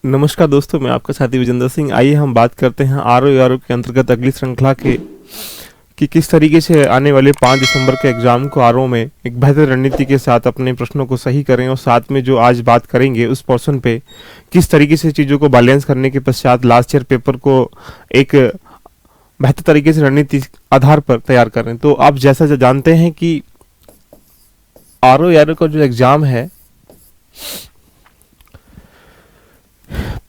नमस्कार दोस्तों, मैं आपका साथी विजेंद्र सिंह। आइए हम बात करते हैं आरओ के अंतर्गत अगली श्रृंखला के कि किस तरीके से आने वाले 5 दिसंबर के एग्जाम को आरओ में एक बेहतर रणनीति के साथ अपने प्रश्नों को सही करें, और साथ में जो आज बात करेंगे उस पोर्शन पे किस तरीके से चीज़ों को बैलेंस करने के पश्चात लास्ट ईयर पेपर को एक बेहतर तरीके से रणनीति आधार पर तैयार करें। तो आप जैसा जानते हैं कि आरओ का जो एग्ज़ाम है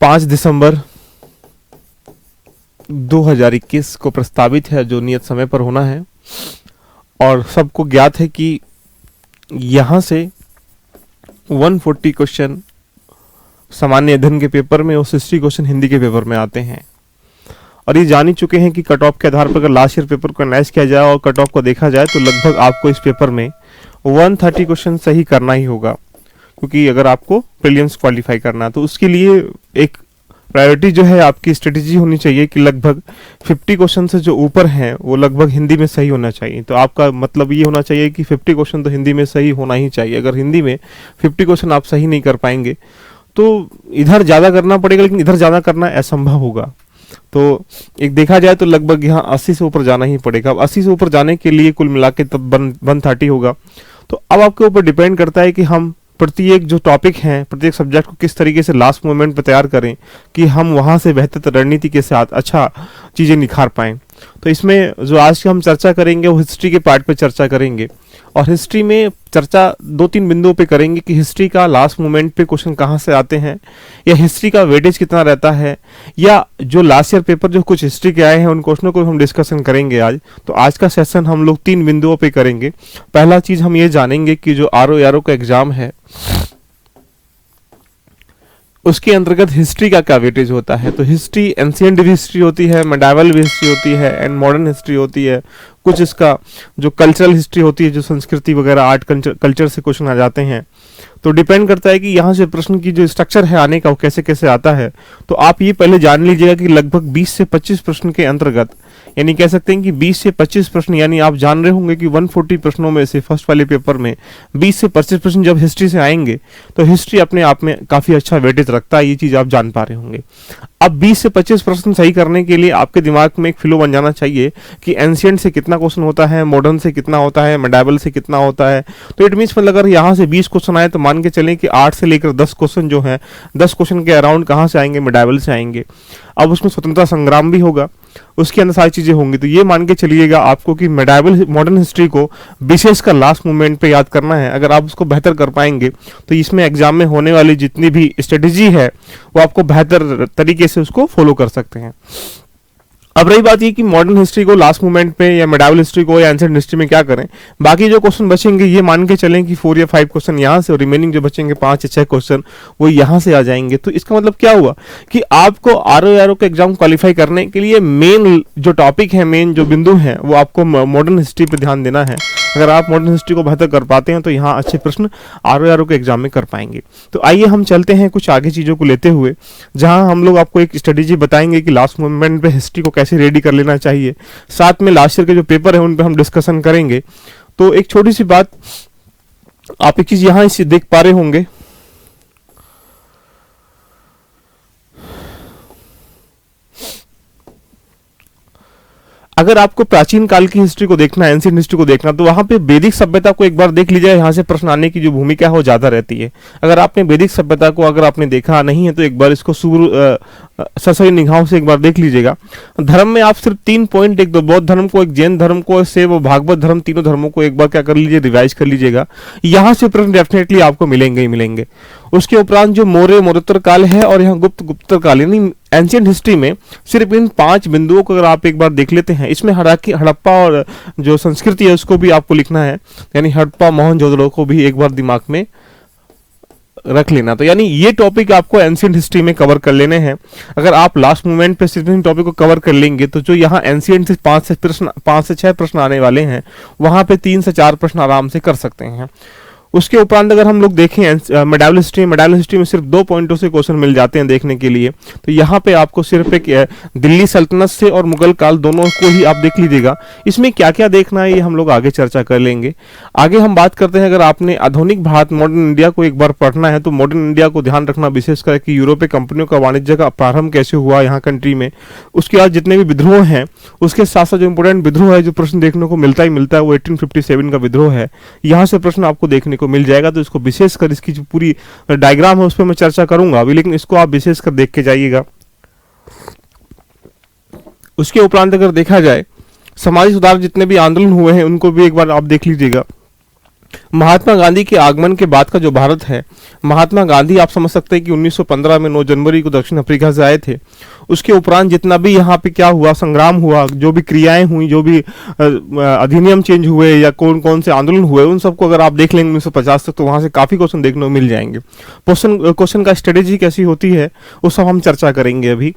5 दिसंबर 2021 को प्रस्तावित है, जो नियत समय पर होना है। और सबको ज्ञात है कि यहाँ से 140 क्वेश्चन सामान्य अध्ययन के पेपर में और 60 क्वेश्चन हिंदी के पेपर में आते हैं। और ये जान ही चुके हैं कि कट ऑफ के आधार पर अगर लास्ट ईयर पेपर को एनालाइज किया जाए और कट ऑफ को देखा जाए तो लगभग आपको इस पेपर में 130 क्वेश्चन सही करना ही होगा, क्योंकि अगर आपको प्रीलिम्स क्वालिफाई करना है तो उसके लिए एक प्रायोरिटी जो है आपकी स्ट्रेटेजी होनी चाहिए कि लगभग 50 क्वेश्चन से जो ऊपर हैं वो लगभग हिंदी में सही होना चाहिए। तो आपका मतलब ये होना चाहिए कि 50 क्वेश्चन तो हिंदी में सही होना ही चाहिए। अगर हिंदी में 50 क्वेश्चन आप सही नहीं कर पाएंगे तो इधर ज़्यादा करना पड़ेगा, लेकिन इधर ज़्यादा करना असंभव होगा। तो एक देखा जाए तो लगभग यहाँ 80 से ऊपर जाना ही पड़ेगा। अब 80 से ऊपर जाने के लिए कुल मिला के तब 130 होगा। तो अब आपके ऊपर डिपेंड करता है कि हम प्रत्येक जो टॉपिक हैं, प्रत्येक सब्जेक्ट को किस तरीके से लास्ट मोमेंट पर तैयार करें कि हम वहाँ से बेहतर रणनीति के साथ अच्छा चीज़ें निखार पाएँ। तो इसमें जो आज की हम चर्चा करेंगे वो हिस्ट्री के पार्ट पे चर्चा करेंगे, और हिस्ट्री में चर्चा 2-3 बिंदुओं पे करेंगे कि हिस्ट्री का लास्ट मोमेंट पे क्वेश्चन कहाँ से आते हैं, या हिस्ट्री का वेटेज कितना रहता है, या जो लास्ट ईयर पेपर जो कुछ हिस्ट्री के आए हैं उन क्वेश्चनों को हम डिस्कशन करेंगे आज। तो आज का सेशन हम लोग 3 बिंदुओं पे करेंगे। पहला चीज़ हम ये जानेंगे कि जो आरओ का एग्जाम है उसके अंतर्गत हिस्ट्री का क्या वेटेज होता है। तो हिस्ट्री एंशिएंट भी हिस्ट्री होती है, मेडावल भी हिस्ट्री होती है, एंड मॉडर्न हिस्ट्री होती है। कुछ इसका जो कल्चरल हिस्ट्री होती है, जो संस्कृति वगैरह आर्ट कल्चर से क्वेश्चन आ जाते हैं। तो डिपेंड करता है कि यहाँ से प्रश्न की जो स्ट्रक्चर है आने का वो कैसे कैसे आता है। तो आप ये पहले जान लीजिएगा कि लगभग 20 से 25 प्रश्न के अंतर्गत, यानी कह सकते हैं कि 20 से 25 प्रश्न, यानी आप जान रहे होंगे कि 140 प्रश्नों में से फर्स्ट वाले पेपर में 20 से 25 प्रश्न जब हिस्ट्री से आएंगे तो हिस्ट्री अपने आप में काफ़ी अच्छा वेटेज रखता है। ये चीज़ आप जान पा रहे होंगे। अब 20 से 25 प्रश्न सही करने के लिए आपके दिमाग में एक फ्लो बन जाना चाहिए कि एंशिएंट से कितना क्वेश्चन होता है, मॉडर्न से कितना होता है, मेडावल से कितना होता है। तो इट मीन्स मतलब अगर यहाँ से 20 क्वेश्चन आए तो मान के चलें कि 8 से लेकर 10 क्वेश्चन जो हैं, 10 क्वेश्चन के अराउंड कहाँ से आएंगे, मेडावल से आएंगे। अब उसमें स्वतंत्रता संग्राम भी होगा, उसके अंदर सारी चीज़ें होंगी। तो ये मान के चलिएगा आपको कि मेडावल मॉडर्न हिस्ट्री को विशेषकर लास्ट मोमेंट पे याद करना है। अगर आप उसको बेहतर कर पाएंगे तो इसमें एग्जाम में होने वाली जितनी भी स्ट्रेटेजी है वो आपको बेहतर तरीके से उसको फॉलो कर सकते हैं। अब रही बात ये कि मॉडर्न हिस्ट्री को लास्ट मोमेंट पे या मेडावल हिस्ट्री को या एंशिएंट हिस्ट्री में क्या करें। बाकी जो क्वेश्चन बचेंगे ये मान के चलें कि 4 या 5 क्वेश्चन यहाँ से, और रिमेनिंग जो बचेंगे 5 या 6 क्वेश्चन वो यहाँ से आ जाएंगे। तो इसका मतलब क्या हुआ कि आपको आरओ का एग्जाम क्वालिफाई करने के लिए मेन जो टॉपिक है, मेन जो बिंदु है वो आपको मॉडर्न हिस्ट्री पर ध्यान देना है। अगर आप मॉडर्न हिस्ट्री को बेहतर कर पाते हैं तो यहाँ अच्छे प्रश्न आरओ के एग्जाम में कर पाएंगे। तो आइए हम चलते हैं कुछ आगे चीज़ों को लेते हुए, जहाँ हम लोग आपको एक स्ट्रेटेजी बताएंगे कि लास्ट मोमेंट पे हिस्ट्री को कैसे रेडी कर लेना चाहिए। साथ में लास्ट ईयर के जो पेपर है उन पे हम डिस्कशन करेंगे। तो एक छोटी सी बात, आप एक चीज़ यहाँ इसे देख पा रहे होंगे, अगर आपको प्राचीन काल की हिस्ट्री को देखना है, एंशिएंट हिस्ट्री को देखना, तो वहां पे वैदिक सभ्यता को एक बार देख लीजिए। यहाँ से प्रश्न आने की जो भूमिका है वो ज्यादा रहती है। अगर आपने वैदिक सभ्यता को अगर आपने देखा नहीं है तो एक बार इसको ससरी निगाहों से एक बार देख लीजिएगा। धर्म में आप सिर्फ 3 पॉइंट, एक तो बौद्ध धर्म को, एक जैन धर्म को, से वो भागवत धर्म, तीनों धर्मों को एक बार क्या कर लीजिए, रिवाइज कर लीजिएगा। यहाँ से प्रश्न डेफिनेटली आपको मिलेंगे ही मिलेंगे। उसके उपरांत जो मौर्योत्तर काल है और यहाँ गुप्तोत्तर काल, यानी एंशिएंट हिस्ट्री में सिर्फ इन 5 बिंदुओं को अगर आप एक बार देख लेते हैं, इसमें हड़प्पा और जो संस्कृति है उसको भी आपको लिखना है, यानी हड़प्पा मोहनजोदड़ो को भी एक बार दिमाग में रख लेना। तो यानी ये टॉपिक आपको एंशिएंट हिस्ट्री में कवर कर लेने हैं। अगर आप लास्ट मोमेंट पे सिर्फ इन टॉपिक को कवर कर लेंगे तो जो यहाँ एंशिएंट से 5 से 6 प्रश्न आने वाले हैं वहां पे 3 से 4 प्रश्न आराम से कर सकते हैं। उसके उपरांत अगर हम लोग देखें मेडावल हिस्ट्री में सिर्फ 2 पॉइंटों से क्वेश्चन मिल जाते हैं देखने के लिए। तो यहाँ पे आपको सिर्फ एक दिल्ली सल्तनत से और मुगल काल दोनों को ही आप देख लीजिएगा। इसमें क्या क्या देखना है ये हम लोग आगे चर्चा कर लेंगे। आगे हम बात करते हैं, अगर आपने आधुनिक भारत मॉडर्न इंडिया को एक बार पढ़ना है तो मॉडर्न इंडिया को ध्यान रखना विशेषकर कि यूरोपीय कंपनियों का वाणिज्य का प्रारंभ कैसे हुआ यहाँ कंट्री में। उसके बाद जितने भी विद्रोह हैं, उसके साथ साथ जो इंपोर्टेंट विद्रोह है जो प्रश्न देखने को मिलता है वो 1857 का विद्रोह है। यहाँ से प्रश्न आपको देखने को मिल जाएगा। तो इसको विशेषकर इसकी जो पूरी डायग्राम है उस पर मैं चर्चा करूंगा अभी, लेकिन इसको आप विशेषकर देख के जाइएगा। उसके उपरांत अगर देखा जाए समाजी सुधार जितने भी आंदोलन हुए हैं उनको भी एक बार आप देख लीजिएगा। महात्मा गांधी के आगमन के बाद का जो भारत है, महात्मा गांधी आप समझ सकते हैं कि 1915 में 9 जनवरी को दक्षिण अफ्रीका से आए थे। उसके उपरांत जितना भी यहाँ पे क्या हुआ, संग्राम हुआ, जो भी क्रियाएं हुई, जो भी अधिनियम चेंज हुए या कौन कौन से आंदोलन हुए, उन सबको अगर आप देख लेंगे 1950 तक तो वहां से काफी क्वेश्चन देखने को मिल जाएंगे। क्वेश्चन का स्ट्रेटेजी कैसी होती है वो सब हम चर्चा करेंगे अभी।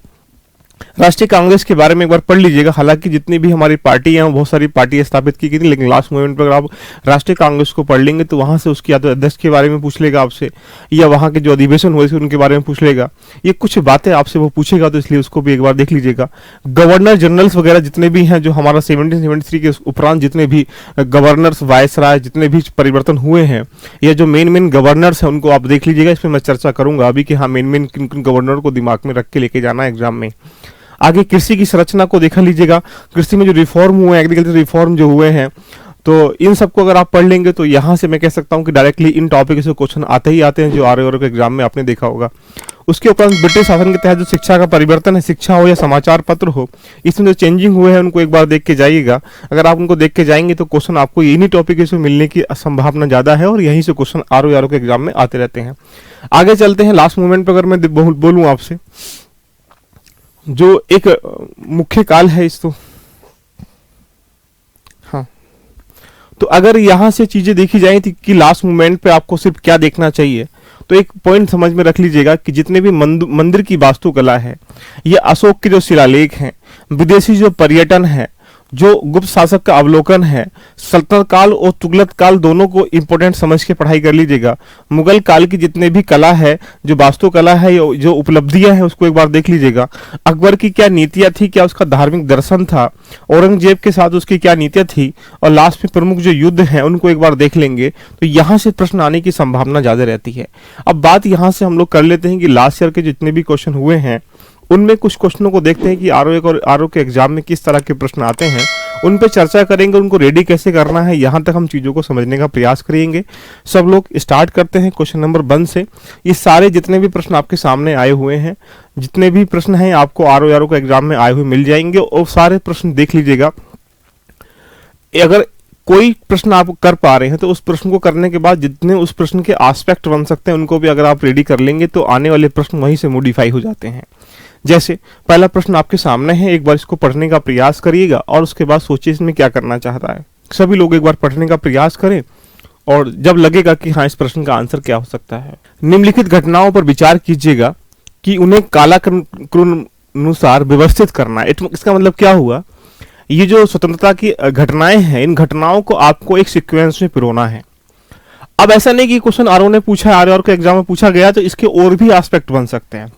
राष्ट्रीय कांग्रेस के बारे में एक बार पढ़ लीजिएगा। हालांकि जितनी भी हमारी पार्टी हैं बहुत सारी पार्टियां स्थापित की गई थी, लेकिन लास्ट मोमेंट पर अगर आप राष्ट्रीय कांग्रेस को पढ़ लेंगे तो वहां से उसकी या तो अध्यक्ष के बारे में पूछ लेगा आपसे, या वहां के जो अधिवेशन हुए थे उनके बारे में पूछ लेगा। ये कुछ बातें आपसे वो पूछेगा, तो इसलिए उसको भी एक बार देख लीजिएगा। गवर्नर जनरल्स वगैरह जितने भी हैं, जो हमारा 1773 के उपरांत जितने भी गवर्नर्स, वायसराय, जितने भी परिवर्तन हुए हैं, या जो मेन गवर्नर्स हैं उनको आप देख लीजिएगा। इसमें मैं चर्चा करूंगा अभी कि हाँ मेन किन किन गवर्नर को दिमाग में रख के लेके जाना है एग्जाम में। आगे कृषि की संरचना को देखा लीजिएगा। कृषि में जो रिफॉर्म हुए, एग्रीकल्चर रिफॉर्म जो हुए हैं, तो इन सबको अगर आप पढ़ लेंगे तो यहाँ से मैं कह सकता हूँ कि डायरेक्टली इन टॉपिक से क्वेश्चन आते ही आते हैं, जो RRB के एग्जाम में आपने देखा होगा। उसके उपरांत ब्रिटिश शासन के तहत जो शिक्षा का परिवर्तन है, शिक्षा हो या समाचार पत्र हो, इसमें जो चेंजिंग हुए हैं उनको एक बार देख के जाइएगा। अगर आप उनको देख के जाएंगे तो क्वेश्चन आपको इन्हीं टॉपिक से मिलने की संभावना ज्यादा है, और यहीं से क्वेश्चन RRB के एग्जाम में आते रहते हैं। आगे चलते हैं। लास्ट मोमेंट पर अगर मैं बोलूँ आपसे, जो एक मुख्य काल है इस तो अगर यहां से चीजें देखी जाए कि लास्ट मोमेंट पे आपको सिर्फ क्या देखना चाहिए, तो एक पॉइंट समझ में रख लीजिएगा कि जितने भी मंदिर की वास्तुकला है, ये अशोक के जो शिलालेख हैं, विदेशी जो पर्यटन है, जो गुप्त शासक का अवलोकन है, सल्तनत काल और तुगलक काल दोनों को इंपॉर्टेंट समझ के पढ़ाई कर लीजिएगा। मुगल काल की जितने भी कला है, जो वास्तुकला है, जो उपलब्धियां हैं, उसको एक बार देख लीजिएगा। अकबर की क्या नीतियां थी, क्या उसका धार्मिक दर्शन था, औरंगजेब के साथ उसकी क्या नीतियां थी, और लास्ट में प्रमुख जो युद्ध हैं उनको एक बार देख लेंगे तो यहाँ से प्रश्न आने की संभावना ज्यादा रहती है। अब बात यहाँ से हम लोग कर लेते हैं कि लास्ट ईयर के जितने भी क्वेश्चन हुए हैं उनमें कुछ क्वेश्चनों को देखते हैं कि RO के एग्जाम में किस तरह के प्रश्न आते हैं, उन पे चर्चा करेंगे, उनको रेडी कैसे करना है, यहाँ तक हम चीज़ों को समझने का प्रयास करेंगे। सब लोग स्टार्ट करते हैं क्वेश्चन नंबर 1 से। ये सारे जितने भी प्रश्न आपके सामने आए हुए हैं, जितने भी प्रश्न हैं आपको RO के एग्जाम में आए हुए मिल जाएंगे, और सारे प्रश्न देख लीजिएगा। अगर कोई प्रश्न आप कर पा रहे हैं तो उस प्रश्न को करने के बाद जितने उस प्रश्न के एस्पेक्ट बन सकते हैं उनको भी अगर आप रेडी कर लेंगे तो आने वाले प्रश्न वहीं से मॉडिफाई हो जाते हैं। जैसे पहला प्रश्न आपके सामने है, एक बार इसको पढ़ने का प्रयास करिएगा और उसके बाद सोचिए इसमें क्या करना चाहता है। सभी लोग एक बार पढ़ने का प्रयास करें और जब लगेगा कि हाँ इस प्रश्न का आंसर क्या हो सकता है, निम्नलिखित घटनाओं पर विचार कीजिएगा कि उन्हें कालानुसार व्यवस्थित करना है। इसका मतलब क्या हुआ, ये जो स्वतंत्रता की घटनाएं हैं, इन घटनाओं को आपको एक सीक्वेंस में पिरोना है। अब ऐसा नहीं कि क्वेश्चन RO ने पूछा, RO के एग्जाम में पूछा गया तो इसके और भी एस्पेक्ट बन सकते हैं।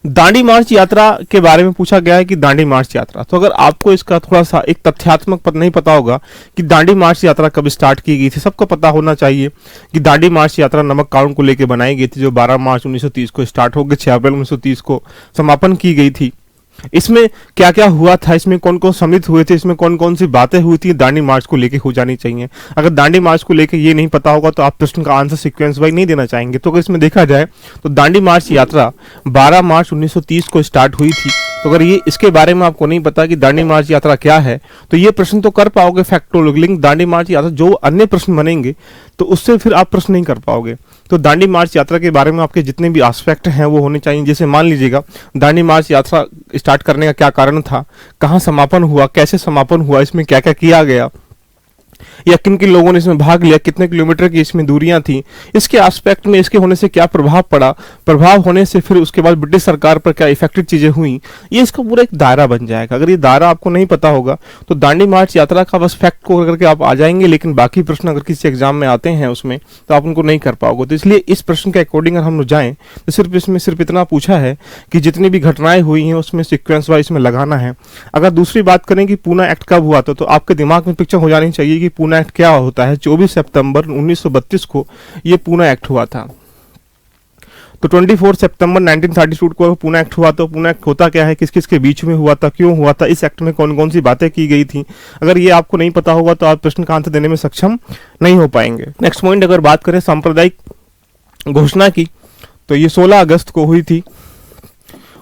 दांडी मार्च यात्रा के बारे में पूछा गया है कि दांडी मार्च यात्रा, तो अगर आपको इसका थोड़ा सा एक तथ्यात्मक पता नहीं पता होगा कि दांडी मार्च यात्रा कब स्टार्ट की गई थी, सबको पता होना चाहिए कि दांडी मार्च यात्रा नमक कानून को लेकर बनाई गई थी, जो 12 मार्च 1930 को स्टार्ट हो गई, 6 अप्रैल 1930 को समापन की गई थी। इसमें क्या क्या हुआ था, इसमें कौन कौन सम्मिलित हुए थे, इसमें कौन कौन सी बातें हुई थी, दांडी मार्च को लेके हो जानी चाहिए। अगर दांडी मार्च को लेके ये नहीं पता होगा तो आप प्रश्न का आंसर सीक्वेंस वाइज नहीं देना चाहेंगे। तो अगर इसमें देखा जाए तो दांडी मार्च यात्रा 12 मार्च 1930 को स्टार्ट हुई थी। तो अगर ये इसके बारे में आपको नहीं पता कि दांडी मार्च यात्रा क्या है तो ये प्रश्न तो कर पाओगे फैक्टोलिंग दांडी मार्च यात्रा, जो अन्य प्रश्न बनेंगे तो उससे फिर आप प्रश्न नहीं कर पाओगे। तो दांडी मार्च यात्रा के बारे में आपके जितने भी एस्पेक्ट हैं वो होने चाहिए। जैसे मान लीजिएगा दांडी मार्च यात्रा स्टार्ट करने का क्या कारण था, कहाँ समापन हुआ, कैसे समापन हुआ, इसमें क्या क्या किया गया, या किन किन लोगों ने इसमें भाग लिया, कितने किलोमीटर की इसमें दूरियां थी, इसके एस्पेक्ट में इसके होने से क्या प्रभाव पड़ा, प्रभाव होने से फिर उसके बाद ब्रिटिश सरकार पर क्या इफेक्टिव चीजें हुई, ये इसका पूरा एक दायरा बन जाएगा। अगर ये दायरा आपको नहीं पता होगा तो दांडी मार्च यात्रा का बस फैक्ट को करके आप आ जाएंगे, लेकिन बाकी प्रश्न अगर किसी एग्जाम में आते हैं उसमें तो आप उनको नहीं कर पाओगे। तो इसलिए इस प्रश्न के अकॉर्डिंग अगर हम लोग जाएं तो सिर्फ इसमें सिर्फ इतना पूछा है कि जितनी भी घटनाएं हुई हैं उसमें सीक्वेंस वाइज में लगाना है। अगर दूसरी बात करें कि पूना एक्ट कब हुआ था, तो आपके दिमाग में पिक्चर हो जानी चाहिए कि पूना एक्ट क्या होता है। 24 सितंबर 1932 को ये पूना एक्ट हुआ था। तो 24 सितंबर 1932 को पूना एक्ट हुआ। तो पूना एक्ट होता क्या है, किस किस के बीच में हुआ था, क्यों हुआ था, इस एक्ट में कौन कौन सी बातें की गई थी, अगर ये आपको नहीं पता होगा तो आप प्रश्न का आंसर देने में सक्षम नहीं हो पाएंगे। नेक्स्ट पॉइंट, अगर बात करें सांप्रदायिक घोषणा की, तो ये 16 अगस्त को हुई थी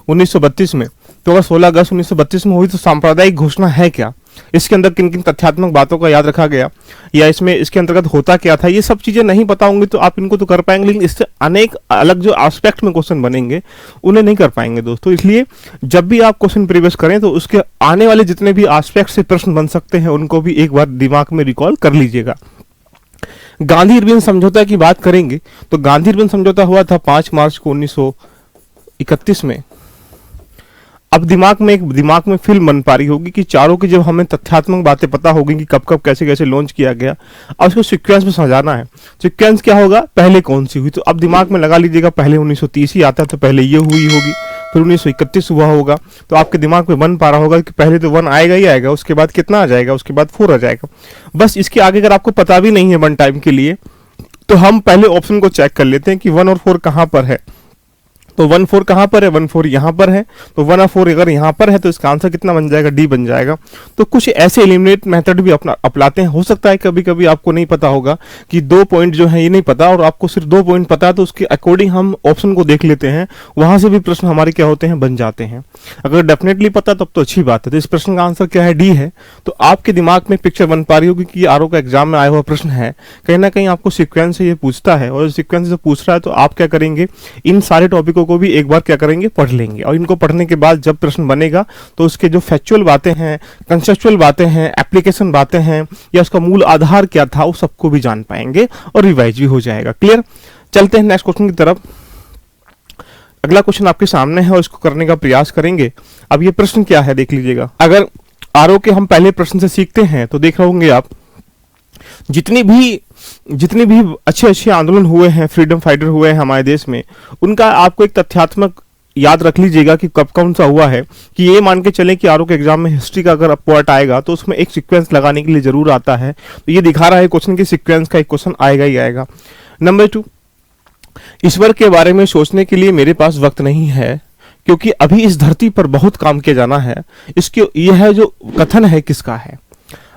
1932 में। तो अगर 16 अगस्त 1932 में हुई तो सांप्रदायिक घोषणा है क्या, इसके अंदर किन किन तथ्यात्मक बातों का याद रखा गया, या इसमें इसके अंतर्गत होता क्या था, ये सब चीजें नहीं पता होंगी तो आप इनको तो कर पाएंगे, लेकिन इससे अनेक अलग जो एस्पेक्ट में क्वेश्चन बनेंगे उन्हें नहीं कर पाएंगे दोस्तों। इसलिए जब भी आप क्वेश्चन प्रीवियस करें तो उसके आने वाले जितने भी एस्पेक्ट से प्रश्न बन सकते हैं उनको भी एक बार दिमाग में रिकॉल कर लीजिएगा। गांधी इरविन समझौता की बात करेंगे तो गांधी इरविन समझौता हुआ था 5 मार्च को 1931 में। अब दिमाग में फिल्म बन पा रही होगी कि चारों की जब हमें तथ्यात्मक बातें पता होगी कि कब कब कैसे कैसे लॉन्च किया गया, अब उसको सीक्वेंस में समझाना है। सीक्वेंस क्या होगा, पहले कौन सी हुई, तो अब दिमाग में लगा लीजिएगा पहले 1930 ही आता है तो पहले ये हुई होगी, फिर 1931 हुआ होगा। तो आपके दिमाग में बन पा रहा होगा कि पहले तो 1 आएगा ही आएगा, उसके बाद कितना आ जाएगा, उसके बाद 4 आ जाएगा। बस इसके आगे अगर आपको पता भी नहीं है 1 टाइम के लिए तो हम पहले ऑप्शन को चेक कर लेते हैं कि 1 और 4 कहां पर है। तो 1 4 कहां पर है, 1 4 यहां पर है, तो 1 और 4 अगर यहां पर है तो इसका आंसर कितना बन जाएगा, डी बन जाएगा। तो कुछ ऐसे एलिमिनेट मेथड भी अपना अपनाते हैं। हो सकता है कभी कभी आपको नहीं पता होगा कि 2 पॉइंट जो है ये नहीं पता और आपको सिर्फ 2 पॉइंट पता है, तो उसके अकॉर्डिंग हम ऑप्शन को देख लेते हैं, वहां से भी प्रश्न हमारे क्या होते हैं, बन जाते हैं। अगर डेफिनेटली पता तब तो अच्छी बात है। तो इस प्रश्न का आंसर क्या है, डी है। तो आपके दिमाग में पिक्चर बन पा रही होगी कि आरओ का एग्जाम में आया हुआ प्रश्न है, कहीं ना कहीं आपको सीक्वेंस से ये पूछता है, और सीक्वेंस से पूछ रहा है तो आप क्या करेंगे, इन सारे टॉपिकों को भी एक बार क्या करेंगे, पढ़ लेंगे। और इनको पढ़ने के बाद जब प्रश्न बनेगा तो उसके जो फैक्चुअल बातें हैं, कंसेप्चुअल बातें हैं, एप्लीकेशन बातें हैं, या उसका मूल आधार क्या था, वो सबको भी जान पाएंगे और रिवाइज भी हो जाएगा। क्लियर। चलते हैं नेक्स्ट क्वेश्चन की तरफ। अगला क्वेश्चन आपके सामने है और इसको करने का प्रयास करेंगे। अब ये प्रश्न क्या है देख लीजिएगा। अगर आरओ के हम पहले प्रश्न से सीखते हैं तो देख रहे होंगे आप, जितनी भी अच्छे आंदोलन हुए हैं, फ्रीडम फाइटर हुए हैं हमारे देश में, उनका आपको एक तथ्यात्मक याद रख लीजिएगा कि कब कौन सा हुआ है। कि ये मान के चले कि आरओ के एग्जाम में हिस्ट्री का अगर पार्ट आएगा तो उसमें एक सीक्वेंस लगाने के लिए जरूर आता है। तो ये दिखा रहा है क्वेश्चन की सीक्वेंस का एक क्वेश्चन आएगा ही आएगा। नंबर 2, ईश्वर के बारे में सोचने के लिए मेरे पास वक्त नहीं है क्योंकि अभी इस धरती पर बहुत काम किया जाना है। इसके यह है जो कथन है किसका है,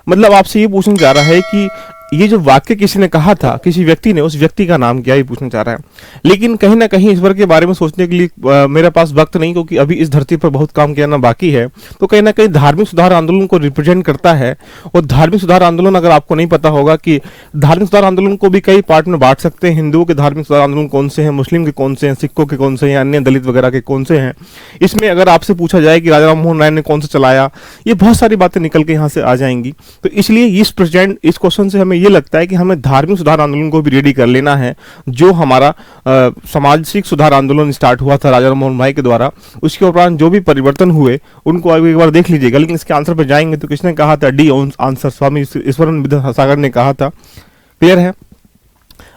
मतलब आपसे ये पूछना चाह रहा है कि ये जो वाक्य किसी ने कहा था, किसी व्यक्ति ने, उस व्यक्ति का नाम क्या, ये पूछना चाह रहा है। लेकिन कहीं ना कहीं ईश्वर के बारे में सोचने के लिए मेरे पास वक्त नहीं क्योंकि अभी इस धरती पर बहुत काम करना बाकी है। तो कहीं ना कहीं धार्मिक सुधार आंदोलन को रिप्रेजेंट करता है। और धार्मिक सुधार आंदोलन, अगर आपको नहीं पता होगा कि धार्मिक सुधार आंदोलन को भी कई पार्ट में बांट सकते हैं। हिंदुओं के धार्मिक सुधार आंदोलन कौन से हैं, मुस्लिम के कौन से हैं, सिखों के कौन से हैं, अन्य दलित वगैरह के कौन से हैं। इसमें अगर आपसे पूछा जाए कि राजा राममोहन राय ने कौन सा चलाया, ये बहुत सारी बातें निकल के यहाँ से आ जाएंगी। तो इसलिए इस क्वेश्चन से हमें ये लगता है कि हमें धार्मिक सुधार आंदोलन को भी रेडी कर लेना है, जो हमारा सामाजिक सुधार आंदोलन स्टार्ट हुआ था राजा राममोहन राय के द्वारा। उसके उपरांत जो भी परिवर्तन हुए उनको एक बार देख लीजिएगा। लेकिन इसके आंसर पर जाएंगे तो किसने कहा था, डी आंसर स्वामी ईश्वरानंद विद्यासागर ने कहा था। क्लियर है।